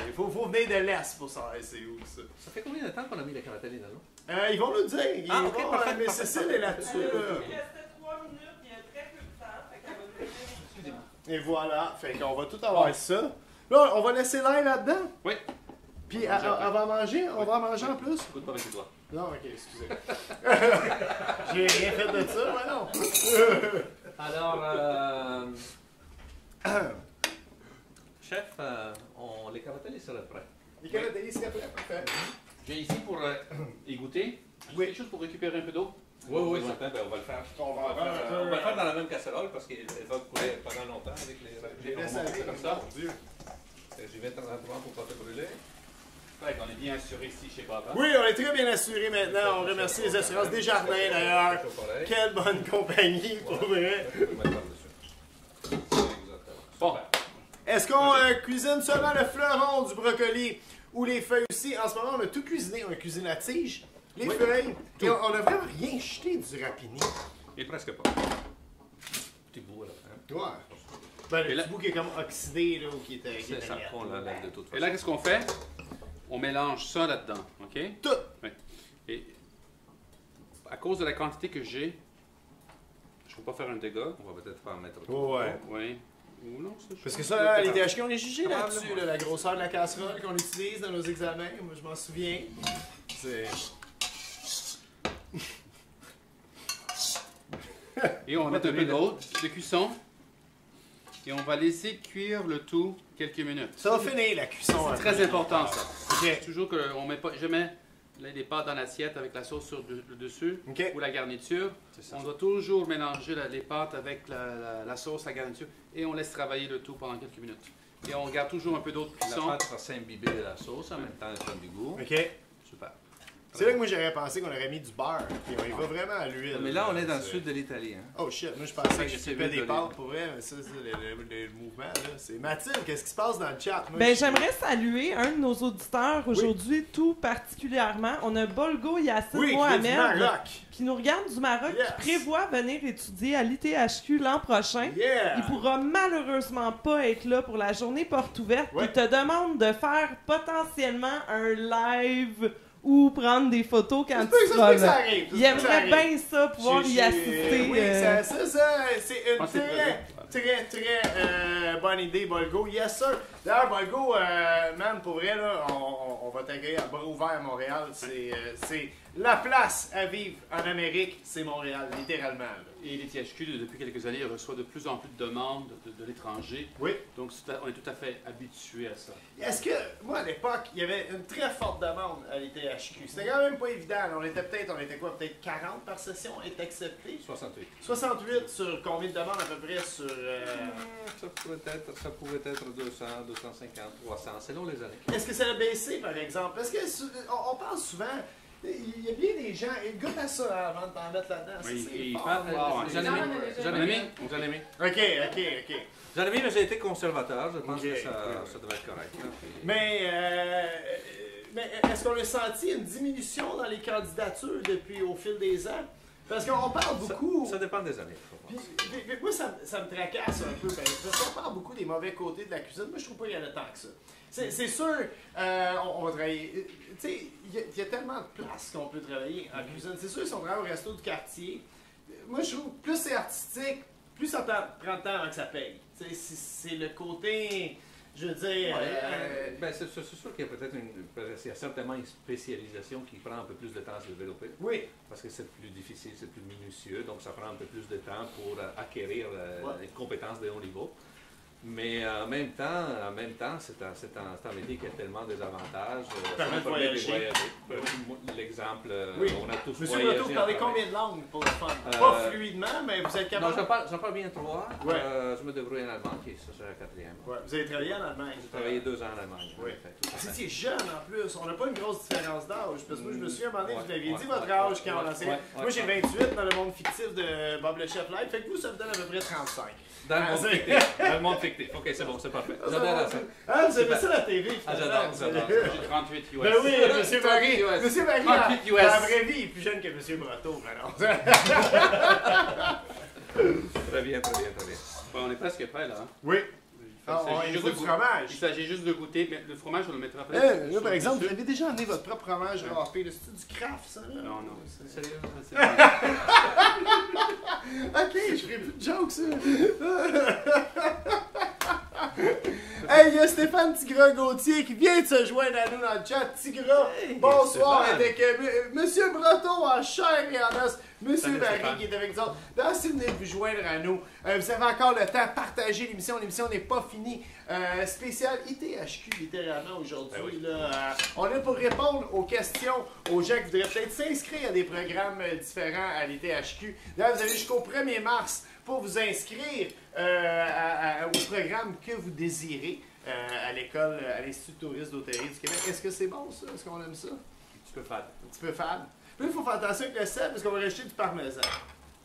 Il faut venir de l'Est pour savoir c'est où, ça. Ça fait combien de temps qu'on a mis la caratelle là? Ils vont nous dire. Ah, ok, parfait, mais parfait, Cécile est là-dessus. Il là. restait 3 minutes, il y a très peu de temps. Fait qu'on va nous dire. Et voilà, fait qu'on va tout avoir ça. Là, on va laisser l'air là-dedans. Oui. Puis elle va manger, on va en manger en plus. Écoute pas avec les doigts. Non, ok, excusez. J'ai rien fait de ça, ouais, non. Alors, chef, les caratelles seraient prêts. Les carottes ici après, parfait. J'ai ici pour y goûter. Oui. Quelque chose pour récupérer un peu d'eau. Oui, certain, ben, on va le faire. On va On va le faire dans la même casserole parce qu'elle va couler pendant longtemps avec les laisse remontes aller comme ça. Mon Dieu. J'y vais tranquillement pour pas te brûler. Ouais, on est bien assuré ici chez Papa. Oui, on est très bien assurés maintenant. On remercie les assurances Desjardins d'ailleurs. Quelle bonne compagnie, pour vrai. Je peux mettre par-dessus. Exactement. Bon. Est-ce qu'on cuisine seulement le fleuron du brocoli ou les feuilles aussi? En ce moment, on a tout cuisiné. On a cuisiné la tige, les feuilles, et on a vraiment rien jeté du rapini. Et presque pas. Petit bout à la fin. Ouais. Ben, Et le là- petit bout qui est comme oxydé, là, ou qui était... qui C'est était ça, net. on l'enlève de toute façon. Et là, qu'est-ce qu'on fait? On mélange ça là-dedans, OK? Tout. Oui. Et à cause de la quantité que j'ai, je ne peux pas faire un dégât. On va peut-être pas en mettre tout. Ouais. Oui. Ou non, ça, Parce que ça, les THQ, on est jugé Ah, là-dessus, là, là, la grosseur de la casserole qu'on utilise dans nos examens. Moi, je m'en souviens. C'est... Et on va mettre un peu d'eau de cuisson. Et on va laisser cuire le tout quelques minutes. Ça va finir, la cuisson. C'est très important, ça. OK. Toujours qu'on ne met pas jamais les pâtes dans l'assiette avec la sauce sur le dessus OK. ou la garniture. C'est ça. On doit toujours mélanger les pâtes avec la sauce, la garniture, et on laisse travailler le tout pendant quelques minutes. Et on garde toujours un peu d'eau de La cuisson. pâte va s'imbiber de la sauce en même temps, elle donne du goût. OK. Super. C'est là que moi, j'aurais pensé qu'on aurait mis du beurre. Puis on y va vraiment à l'huile. Mais là, on est dans le sud de l'Italie. Hein. Oh shit, moi je pensais que je C'est flippais des l'huile pâtes d'olive. pour vrai, mais ça, c'est le mouvement là. C'est Mathilde, qu'est-ce qui se passe dans le chat? Moi, Ben, je- j'aimerais saluer un de nos auditeurs aujourd'hui, tout particulièrement. On a Bolgo Yassine Oui, qui est du Mohamed Maroc. qui nous regarde du Maroc, Yes. qui prévoit venir étudier à l'ITHQ l'an prochain. Yeah! Il pourra malheureusement pas être là pour la journée porte ouverte. Ouais. Il te demande de faire potentiellement un live ou prendre des photos quand tu Ça seras se peut que ça là. arrive. Il aimerait bien ça, pouvoir y assister. Oui, c'est une pense que très bonne idée, Bolgo. Yes, sir. D'ailleurs, Bolgo, man, pour vrai, là, on va t'accueillir à bras ouverts à Montréal. C'est la place à vivre en Amérique, c'est Montréal, littéralement. Là. Et l'ITHQ, depuis quelques années, reçoit de plus en plus de demandes de l'étranger. Oui. Donc, on est tout à fait habitué à ça. Est-ce que, moi, à l'époque, il y avait une très forte demande à l'ITHQ? C'était quand même pas évident. On était quoi? Peut-être 40 par session est accepté? 68. 68 sur combien de demandes à peu près sur... Ça pouvait être 200, 250, 300, selon les années. Est-ce que ça a baissé, par exemple? Parce que on parle souvent... Il y a bien des gens... Goûte à ça avant de t'en mettre là-dedans. Oui, Ça, c'est et fort. wow, J'en ai mis. J'en ai mis. J'en ai mis. OK. J'en ai mis, mais j'ai été conservateur. Je pense Ok. que ça devrait être correct. Là. Puis- Mais est-ce qu'on a senti une diminution dans les candidatures depuis au fil des ans? Parce qu'on parle beaucoup... Ça dépend des années. je pense. Puis moi, ça me tracasse un peu, parce qu'on parle beaucoup des mauvais côtés de la cuisine. Moi, je trouve pas qu'il y en a tant que ça. C'est sûr, on va travailler... Tu sais, il y a tellement de places qu'on peut travailler en cuisine. C'est sûr, si on travaille au resto du quartier, moi, je trouve que plus c'est artistique, plus ça prend de temps avant que ça paye. Tu sais, c'est le côté... Je veux dire... Ben, c'est sûr qu'il y a peut-être il y a certainement une spécialisation qui prend un peu plus de temps à se développer. oui. Parce que c'est plus difficile, c'est plus minutieux, donc ça prend un peu plus de temps pour acquérir les compétences de haut niveau. Mais en même temps, c'est un métier qui a tellement des avantages. Permet de voyager. L'exemple, Oui. on a tous Monsieur voyagé. Brotto, vous parlez en combien de langues pour le fun? Euh, Pas fluidement, mais vous êtes Non, capable... j'en parle bien 3. Ouais. Je me débrouille en allemand, qui est ça, c'est la 4e. Ouais, vous avez travaillé en Allemagne. J'ai travaillé 2 ans en Allemagne. Oui. en fait, tout à Vous fait. étiez jeune en plus, on n'a pas une grosse différence d'âge. Parce que moi, je me souviens, à un moment donné, Ouais, vous m'aviez dit ouais, votre ouais, âge quand ouais, on enseignait. ouais, Moi, j'ai ouais. 28 dans le monde fictif de Bob le Chef Live. Fait que vous, ça vous donne à peu près 35. Dans le monde c'est- fictif. Dans le monde fictif. Ok, c'est bon, c'est parfait. J'adore ça. Ah, vous aimez Super. ça la TV, Ah, finalement. j'adore. J'ai 38 US. Ben oui, Monsieur Barry. US. Monsieur Barry, 38 dans US. la vraie vie, il est plus jeune que Monsieur Brotto, maintenant. Très bien. Bon, on est presque prêt, là. Hein. Oui. Il Ah, s'agit il juste faut de du goûter. fromage. Il s'agit juste de goûter, mais le fromage, on le mettra après. Là, par exemple, vous avez déjà amené votre propre fromage râpé. C'est du craft, ça, là? Non. C'est- Sérieux? Ok, je ferai plus de jokes, ça. Hey, il y a Stéphane Tigras-Gauthier qui vient de se joindre à nous dans le chat. Tigras, Hey, bonsoir Stéphane. avec Monsieur Breton en chair et en os. Monsieur Salut, Barry Stéphane. qui est avec nous autres. D'ailleurs, si vous venez de vous joindre à nous, vous avez encore le temps, partagez l'émission. L'émission n'est pas finie. Spécial ITHQ, littéralement, aujourd'hui. Ben oui. Là, on est pour répondre aux questions aux gens qui voudraient peut-être s'inscrire à des programmes différents à l'ITHQ. D'ailleurs, vous avez jusqu'au 1er mars pour vous inscrire au programme que vous désirez à l'école, à l'Institut de tourisme d'Hôtellerie du Québec. Est-ce que c'est bon, ça? Est-ce qu'on aime ça? Tu peux faire. Un petit peu fade. Puis il faut faire attention avec le sel parce qu'on va rajouter du parmesan.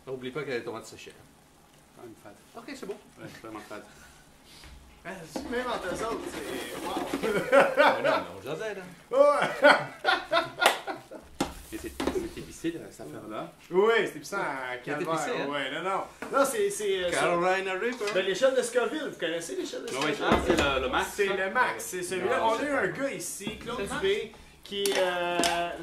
N'oublie pas qu'il y a les tomates séchées. Une fade. Ok, c'est bon. Ouais, c'est vraiment fade. Même entre eux autres, c'est... Wow! Non, j'adore. Ouais. Et c'est épicé, cette affaire-là. Oui, c'est épicé en calvaire. épicé, hein? Ouais, non. Non, c'est Carolina Reaper. ben, l'échelle de Scoville. Vous connaissez l'échelle de Oui, Scoville? c'est le max. C'est ça? le max, c'est celui-là. Non, On a c'est eu un gars ici, Claude C'est le Dubé, qui est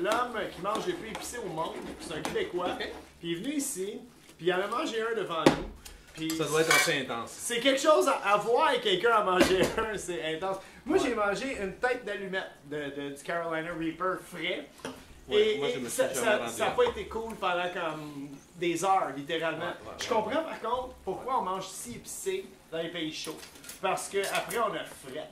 l'homme qui mange le plus épicé au monde. C'est un Québécois. Ok. Puis il est venu ici, puis il en a mangé un devant nous. Puis Ça doit être assez intense. c'est quelque chose à voir quelqu'un en manger un, c'est intense. Moi, j'ai mangé une tête d'allumette du Carolina Reaper frais. Ouais, moi, je me suis ça jamais rendu n'a là. pas été cool pendant comme des heures, littéralement. Ouais, Je comprends par contre pourquoi on mange si épicé dans les pays chauds. Parce qu'après, on a frette.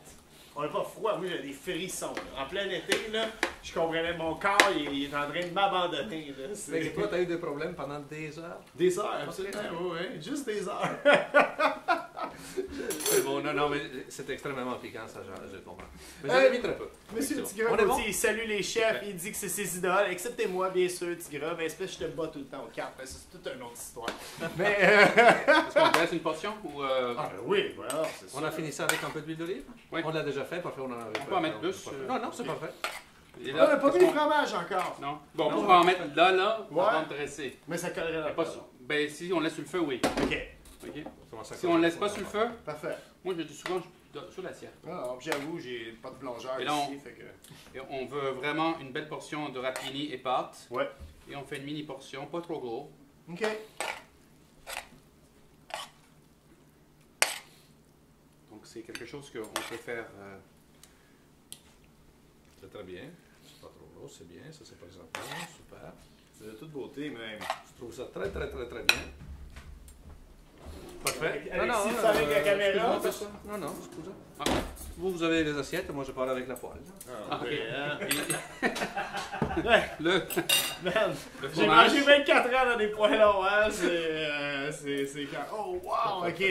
On n'a pas froid. Moi, j'ai des frissons. Là. En plein été, là, je comprenais, mon corps, il est en train de m'abandonner. Là. C'est- Mais toi, t'as eu des problèmes pendant des heures. Des heures, absolument. Oui, oui, juste des heures. C'est bon, non, mais c'est extrêmement piquant, ça, je comprends. Mais Euh, j'en ai mis très peu. Monsieur C'est le bon. Tigras, On est bon? il salue les chefs, Ouais. il dit que c'est ses idoles, excepté moi, bien sûr, Tigras, mais espèce je te bats tout le temps aux cartes, mais ça, c'est toute une autre histoire. Mais, Est-ce qu'on te laisse une portion ou. oui, voilà, c'est ça. On a fini ça avec un peu d'huile d'olive? Oui. On l'a déjà fait, parfait, on en avait On peut en mettre plus, Non, non, c'est parfait. Et On n'a pas est-ce mis le qu'on- fromage encore, Non. Bon, Non, on va en mettre là, Ouais. avant de dresser. mais ça collerait Mais là. pas sur- Ben, si on laisse sur le feu, oui. Ok, OK? Comment ça Si on ne laisse pas sur le feu, parfait. moi, je dis souvent, sur l'assiette. Ah, j'avoue, j'ai pas de plongeur Et là, ici, fait que... Et on veut vraiment une belle portion de rapini et pâte. Ouais. Et on fait une mini portion, pas trop gros. OK. Donc c'est quelque chose qu'on peut faire. C'est très bien. C'est pas trop gros, c'est bien. Ça, c'est présentement. Super. C'est de toute beauté, même. Je trouve ça très bien. Parfait. Alexis, tu avec la caméra? excuse-moi, ça. Non, excusez. Ah. Vous avez les assiettes, moi je parle avec la poêle. Ah, ok. Ouais, Le, man. le J'ai fromage. mangé 24 ans dans des poêlons, hein. C'est quand... Oh, wow, OK.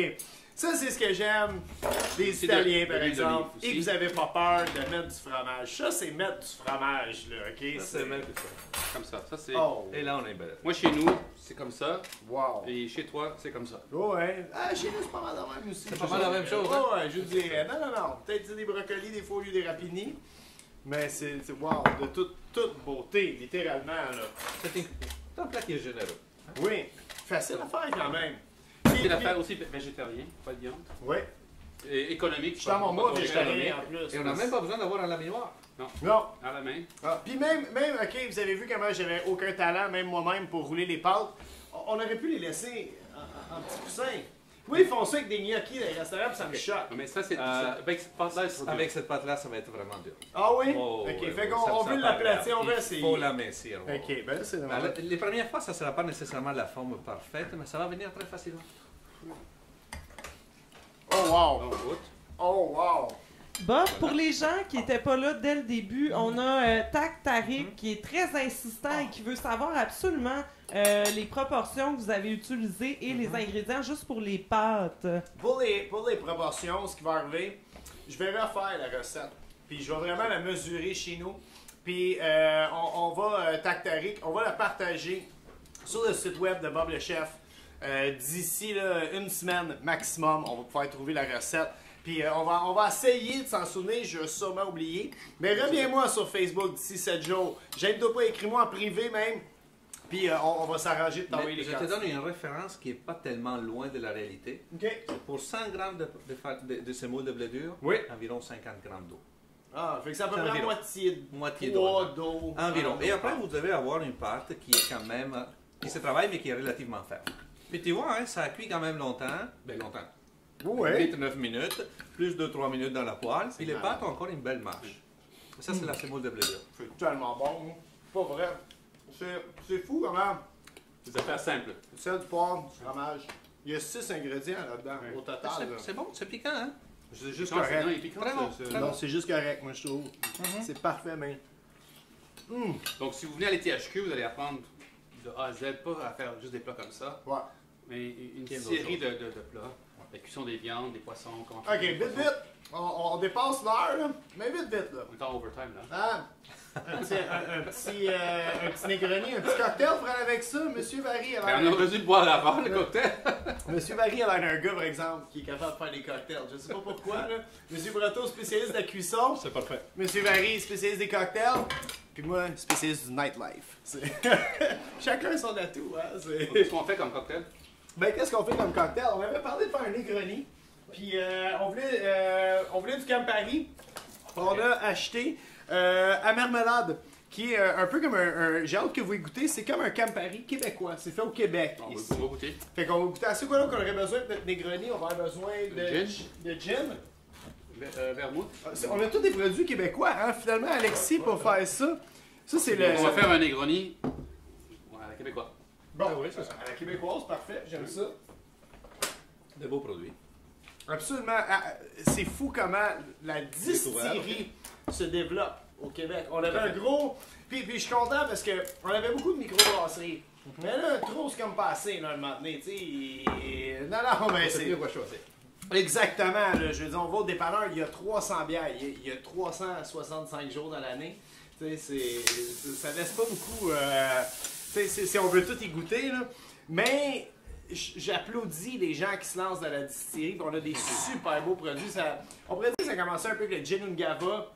Ça, c'est ce que j'aime des C'est Italiens, de par l'huile exemple. d'olive aussi. Et que vous avez pas peur de mettre du fromage. Ça, c'est mettre du fromage, là, OK? Ça, c'est même ça. Comme ça. Ça c'est. Oh, Et là, on est belle. Moi chez nous, c'est comme ça. wow. Et chez toi, c'est comme ça. Ouais. Ah, chez nous, c'est pas mal la même aussi. C'est pas mal la même chose, hein? Ouais, je dirais. Non. Peut-être des brocolis, des fois, au lieu des rapini. Mais c'est wow, de toute beauté, littéralement, là. C'est un plat qui est généreux. Oui. Facile à faire, quand même. C'est l'affaire aussi végétarien, pas de viande. Oui. Et économique. Je suis dans mon pas mois trop végétarien, cher. en plus. Et on n'a même pas besoin d'avoir un laminoir. Non. À la main. Ah, puis même, OK, vous avez vu comment j'avais aucun talent, même moi-même, pour rouler les pâtes. On aurait pu les laisser en petits coussins. Oui, ils font ça avec des gnocchis dans les restaurants, puis ça me choque. Mais ça, c'est. Euh, Avec cette pâte-là, c'est trop Avec cette pâte-là, ça va être vraiment dur. Ah oui? Oh, OK, ouais, fait ouais, qu'on ça on veut paraît. l'aplatir, on veut essayer. Il faut l'amincir. ouais. OK, ben là, c'est Ben, normal. les premières fois, ça ne sera pas nécessairement la forme parfaite, mais ça va venir très facilement. Oh, wow. On goûte. Oh, wow. Bob, pour les gens qui n'étaient pas là dès le début, on a Tak Tariq qui est très insistant et qui veut savoir absolument les proportions que vous avez utilisées et les ingrédients juste pour les pâtes. Pour les proportions, ce qui va arriver, je vais refaire la recette. Puis je vais vraiment la mesurer chez nous. Puis on va, Tak Tariq, on va la partager sur le site web de Bob le Chef. D'ici là, une semaine maximum, on va pouvoir trouver la recette. Puis on va essayer de s'en souvenir, je vais sûrement oublier. Mais reviens-moi sur Facebook d'ici 7 jours. J'aide-toi pas, écris-moi en privé même. Puis on va s'arranger de t'envoyer les Je te cartes. donne une référence qui n'est pas tellement loin de la réalité. OK. Pour 100 grammes de semoule de blé dur, Oui. environ 50 grammes d'eau. Ah, fait que c'est à peu près la Environ. moitié de Moitié poids d'eau. d'eau. Environ. Ah, Et après, vous devez avoir une pâte qui est quand même, qui se travaille, mais qui est relativement ferme. Puis tu vois, hein, ça cuit quand même longtemps. Ben longtemps. Ouais. 8-9 minutes, plus 2-3 minutes dans la poêle. Puis les malade. pâtes ont encore une belle marche. Ça, c'est la semoule de blé dur. C'est tellement bon. Pas vrai. C'est fou comment. Des affaires simples. Sel, du poivre, du fromage. Il y a 6 ingrédients là-dedans au total. là. C'est bon, c'est piquant, hein? C'est juste Non, correct. il est piquant, Très bon, ça. très Non, c'est juste correct, moi je trouve. C'est parfait, mais. Donc, si vous venez à l'ETHQ, vous allez apprendre de A à Z, pas à faire juste des plats comme ça, Ouais. mais une Quelle série autre de plats. La cuisson des viandes, des poissons, comment Ok, faire des vite, poissons. vite. On dépasse l'heure, là. Mais vite, vite, là. On est en overtime, là. Ah, un petit Negroni, un petit cocktail pour aller avec ça. Monsieur Barry a Ben, on l'air. aurait dû le boire avant, le cocktail. Monsieur Barry a l'air d'un gars, par exemple, qui est capable de faire des cocktails. Je sais pas pourquoi, là. Monsieur Breteau, spécialiste de la cuisson. C'est parfait. Monsieur Barry, spécialiste des cocktails. Puis moi, spécialiste du nightlife. Chacun son atout, hein. Qu'est-ce qu'on fait comme cocktail? Ben, qu'est-ce qu'on fait comme cocktail? On avait parlé de faire un Negroni. Puis on voulait du Campari. On a acheté à marmelade, qui est un peu comme j'ai hâte que vous y goûtez, c'est comme un Campari québécois. C'est fait au Québec. On ici. va goûter. Fait qu'on va goûter à ce quoi là qu'on aurait besoin de notre Negroni. On va avoir besoin de Gin. de gin. Vermouth. On a tous des produits québécois, hein, finalement, Alexis, pour faire ça. Ça, c'est le. On va faire un Negroni à la québécois. Bon, Ah oui, c'est ça. à la québécoise, parfait, j'aime ça. De beaux produits. Absolument. C'est fou comment la distillerie se développe au Québec. On avait un gros. Puis je suis content parce que on avait beaucoup de microbrasseries. Mais là, trop, c'est comme passé, là, un moment donné, tu sais. Non, mais c'est. quoi choisir. Exactement, là, je veux dire, on va au dépanneur, il y a 300 bières, il y a 365 jours dans l'année. Tu sais, ça laisse pas beaucoup. Tu sais, si on veut tout y goûter, là. Mais j'applaudis les gens qui se lancent dans la distillerie, puis on a des super beaux produits. On pourrait dire que ça a commencé un peu avec le Gin Ungava,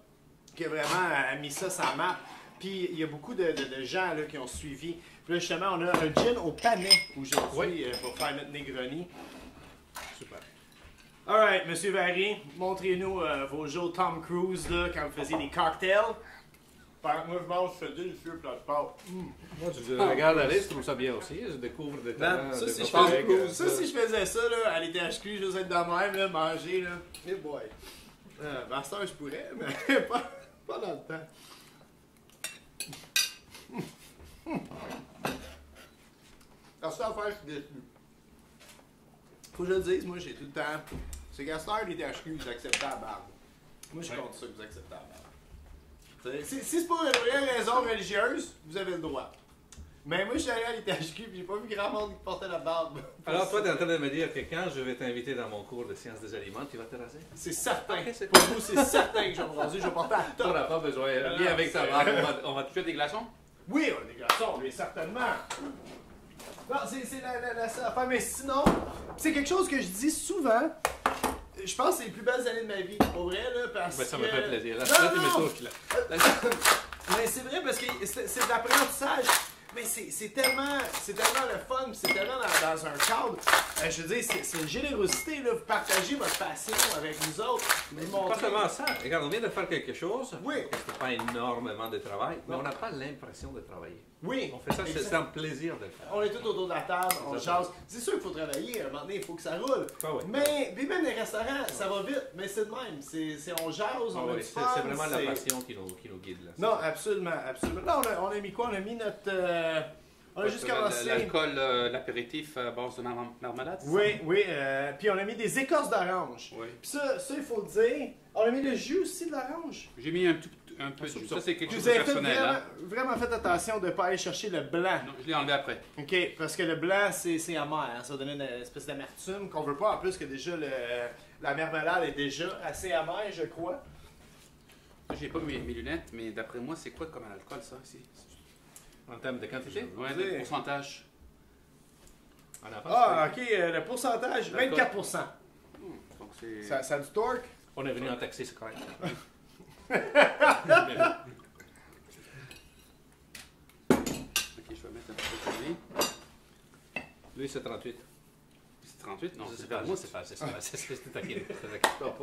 qui a vraiment mis ça sur la map. Puis il y a beaucoup de gens là, qui ont suivi. Puis là, justement, on a un gin au panais aujourd'hui pour faire notre Negroni. Super. Alright, Monsieur Vary, montrez-nous vos jours Tom Cruise là, quand vous faisiez des cocktails. Pendant que moi je mange, je fais délicieux plat de pâtes. Moi, je regarde la liste, je trouve ça bien aussi. Je découvre des talents. Ça, de si je Tom faisais, Cruise. si je faisais ça là, à l'ITHQ, juste être de même, là, manger, là. Eh boy. Master, je pourrais, mais pas dans le temps. La seule affaire, je suis déçu. Faut que je le dise, moi j'ai tout le temps. C'est qu'à cette heure, l'ITHQ, vous acceptez la barbe. Moi je suis contre ça que vous acceptez la barbe. Si c'est pour une vraie raison religieuse, vous avez le droit. Mais moi je suis allé à l'ITHQ et j'ai pas vu grand monde qui portait la barbe. Alors, toi, tu es en train de me dire que quand je vais t'inviter dans mon cours de sciences des aliments, tu vas te raser? C'est certain. Ok, c'est Pour vous, c'est certain que je vais me raser, je vais porter la Tu top. n'auras pas besoin. Non, Viens avec ta barbe, on va Tu as des glaçons? Oui, on a des garçons, mais certainement. Non, c'est la seule affaire. Mais sinon, c'est quelque chose que je dis souvent. Je pense que c'est les plus belles années de ma vie, pour vrai, là, parce Ben, ça que... me fait plaisir. Là, Non, là, tu me non. touches, là. Mais c'est vrai, parce que c'est de l'apprentissage. Mais c'est tellement le fun, puis c'est tellement dans un cadre. Je veux dire, c'est une générosité, là. Vous partagez votre passion avec nous autres. Vous Pas montrez... seulement ça. Regarde, on vient de faire quelque chose. Oui. C'est pas énormément de travail, mais Non. on n'a pas l'impression de travailler. Oui. On fait ça, c'est un plaisir de le faire. On est tous autour de la table, on Exactement. jase. C'est sûr qu'il faut travailler, à un moment donné, il faut que ça roule. Ah oui. Mais puis même les restaurants, ça va vite, mais c'est de même. On jase, Ah on a oui, du c'est fun. vraiment la c'est- passion qui nous guide. Là. Non, absolument, absolument. Là, on a mis quoi? On a mis notre... on a juste commencé... L'alcool, l'apéritif à base de marmelade? c'est Oui, oui. Puis on a mis des écorces d'orange. ça? Oui. Puis ça, il faut le dire. On a mis le jus aussi de l'orange. J'ai mis un peu de jus. Ça, c'est quelque chose Vous de avez fait personnel. vraiment, Hein? vraiment fait attention de ne pas aller chercher le blanc. Non, je l'ai enlevé après. OK, parce que le blanc, c'est amer. Hein? Ça va donner une espèce d'amertume qu'on veut pas. En plus que déjà, la marmelade est déjà assez amère, je crois. J'ai pas mes lunettes, mais d'après moi, c'est quoi comme alcool, ça, ici? En termes de quantité? Ouais, le pourcentage. On a Ah, OK, le pourcentage, 24%. Donc, c'est... Ça a du torque. On est venu en taxi, c'est correct. Ok, je vais mettre un peu de lui. Lui, c'est 38. C'est 38? Non, Je sais c'est pas, pas je moi. sais pas, c'est t'inquiète pas.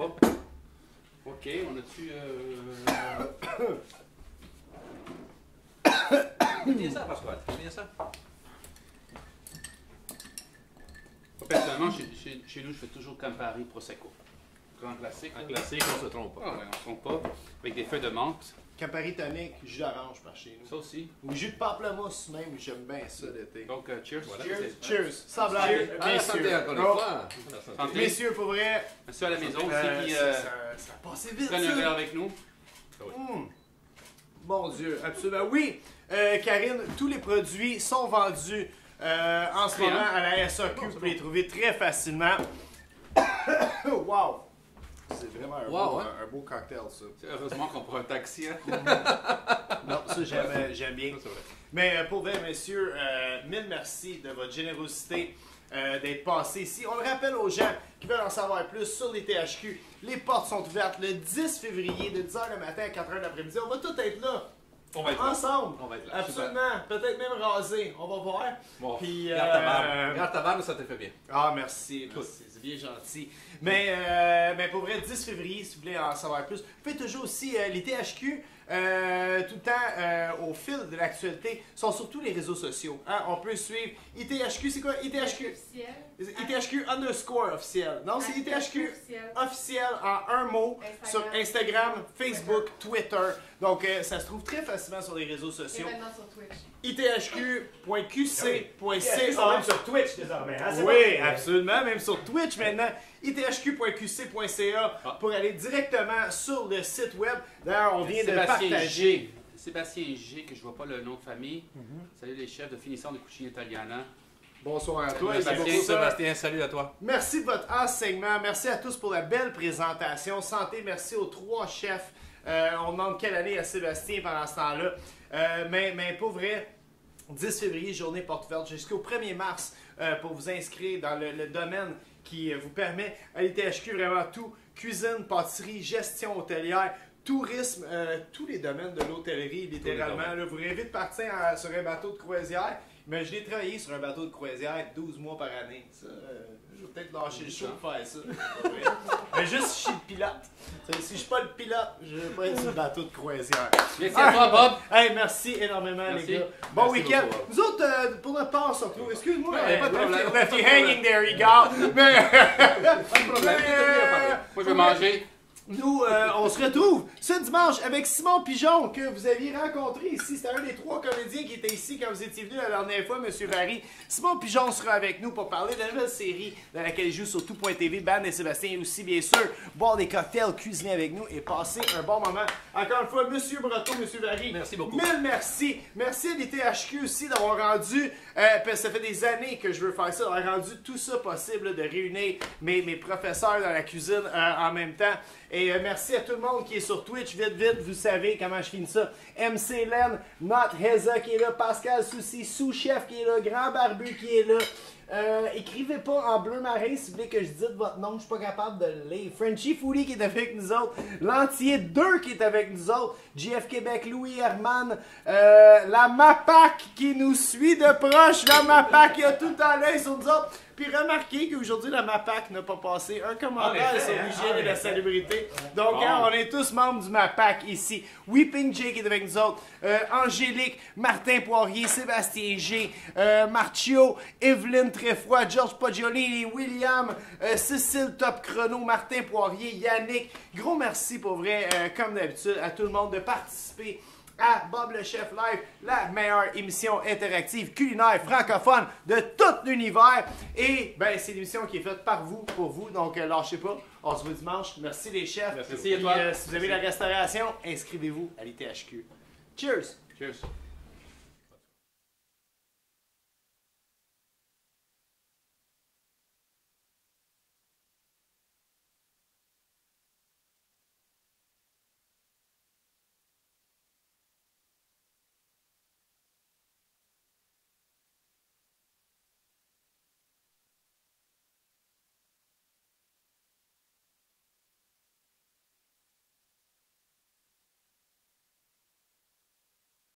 Ok, on a-tu... Bien ça, Pascal, bien ça. Personnellement, chez nous, je fais toujours Campari Prosecco. Grand classique. Un classique, on se trompe pas. Ah ouais, on se trompe pas. Avec des feuilles de menthe. Campari tonic, jus d'orange par chez nous. Ça aussi. Ou jus de pamplemousse même, j'aime bien ça l'été. Donc, cheers. Voilà. Cheers, C'est- cheers, sans blague. À la santé encore une Oh, fois. Santé. Messieurs, pour vrai, Monsieur à la maison aussi qui ça passait vite. prenne un ça. verre avec nous. Mon Dieu, absolument. Oui, Karine, tous les produits sont vendus en ce Prêt, moment hein? à la SAQ. Vous pouvez les trouver très facilement. Wow! C'est vraiment Wow, hein? un beau cocktail, ça. Heureusement qu'on prend un taxi. Hein? Non, ça, j'aime bien. C'est vrai. Mais pour vrai, messieurs, mille merci de votre générosité d'être passé ici. On le rappelle aux gens qui veulent en savoir plus sur les THQ. Les portes sont ouvertes le 10 février de 10h le matin à 4h l'après-midi. On va tous être là. On va être là. Ensemble. On va être là. Absolument. Peut-être même rasé. On va voir. Bon, Puis, garde ta barbe. Garde ta barbe, ça te fait bien. Ah, merci. Merci. C'est bien gentil. Mais pour vrai, 10 février, si vous voulez en savoir plus, vous pouvez toujours aussi les THQ. Tout le temps au fil de l'actualité sont sur tous les réseaux sociaux. Hein? On peut suivre ITHQ, c'est quoi ITHQ? ITHQ underscore officiel. Non, c'est ITHQ officiel en un mot sur Instagram, Facebook, Twitter. Donc ça se trouve très facilement sur les réseaux sociaux. Et maintenant sur Twitch. ITHQ.qc.ca. sont même sur Twitch désormais. Hein? C'est Oui, bon. absolument, même sur Twitch maintenant. ithq.qc.ca pour aller directement sur le site web. D'ailleurs, on vient de partager. Sébastien G, que je vois pas le nom de famille. Salut les chefs de finissant de Cucina Italiana. Bonsoir à toi. Sébastien, c'est pour ça. Sébastien, salut à toi. Merci de votre enseignement. Merci à tous pour la belle présentation. Santé, merci aux 3 chefs. On demande quelle année à Sébastien pendant ce temps-là. Mais pour vrai, 10 février, journée porte ouverte jusqu'au 1er mars pour vous inscrire dans le domaine qui vous permet à l'ITHQ vraiment tout. Cuisine, pâtisserie, gestion hôtelière, tourisme, tous les domaines de l'hôtellerie, littéralement. Là, vous rêvez de partir sur un bateau de croisière, Imaginez travailler sur un bateau de croisière 12 mois par année. Ça, je vais peut-être lâcher le show pour faire ça. Mais juste si je suis le pilote. Si je suis pas le pilote, je vais pas être sur le bateau de croisière. Merci à toi, Bob. Hey, merci énormément, Merci. les gars. Bon Merci week-end. beaucoup. Nous autres, pour notre part, sur nous, excuse-moi, Ouais, pas de problème. left you hanging there, you got. Mais. Pas de problème. Moi, je vais manger. Nous, on se retrouve ce dimanche avec Simon Pigeon, que vous aviez rencontré ici. C'était un des 3 comédiens qui était ici quand vous étiez venu la dernière fois, M. Vary. Simon Pigeon sera avec nous pour parler de la nouvelle série dans laquelle il joue sur tout.tv, Ban et Sébastien, et aussi, bien sûr, boire des cocktails, cuisiner avec nous et passer un bon moment. Encore une fois, M. Breton, M. Vary. Merci beaucoup. Mille merci. Merci à l'ITHQ aussi d'avoir rendu, parce que ça fait des années que je veux faire ça, d'avoir rendu tout ça possible, de réunir mes professeurs dans la cuisine en même temps. Et merci à tout le monde qui est sur Twitch. Vite, vous savez comment je finis ça. MC Len, Not Heza qui est là, Pascal Soucy, Sous-Chef qui est là, Grand Barbu qui est là. Écrivez pas en bleu marin si vous voulez que je dise votre nom, je suis pas capable de le lire. Frenchy Foodie qui est avec nous autres, L'Entier 2 qui est avec nous autres, JF Québec, Louis Herman, la MAPAC qui nous suit de proche, la MAPAC qui a tout le temps l'œil sur nous autres. Puis remarquez qu'aujourd'hui, la MAPAC n'a pas passé un commentaire sur l'hygiène et la salubrité. Donc, on est tous membres du MAPAC ici. Weeping Jay qui est avec nous autres. Angélique, Martin Poirier, Sébastien G, Marcio, Evelyne Tréfoy, Georges Poggiolini, William, Cécile Top Chrono, Martin Poirier, Yannick. Gros merci pour vrai, comme d'habitude, à tout le monde de participer à Bob le Chef Live, la meilleure émission interactive culinaire francophone de tout l'univers. Et ben c'est l'émission qui est faite par vous, pour vous, donc lâchez pas. On se voit dimanche. Merci les chefs. Merci à toi. Si vous avez la restauration, inscrivez-vous à l'ITHQ. Cheers! Cheers.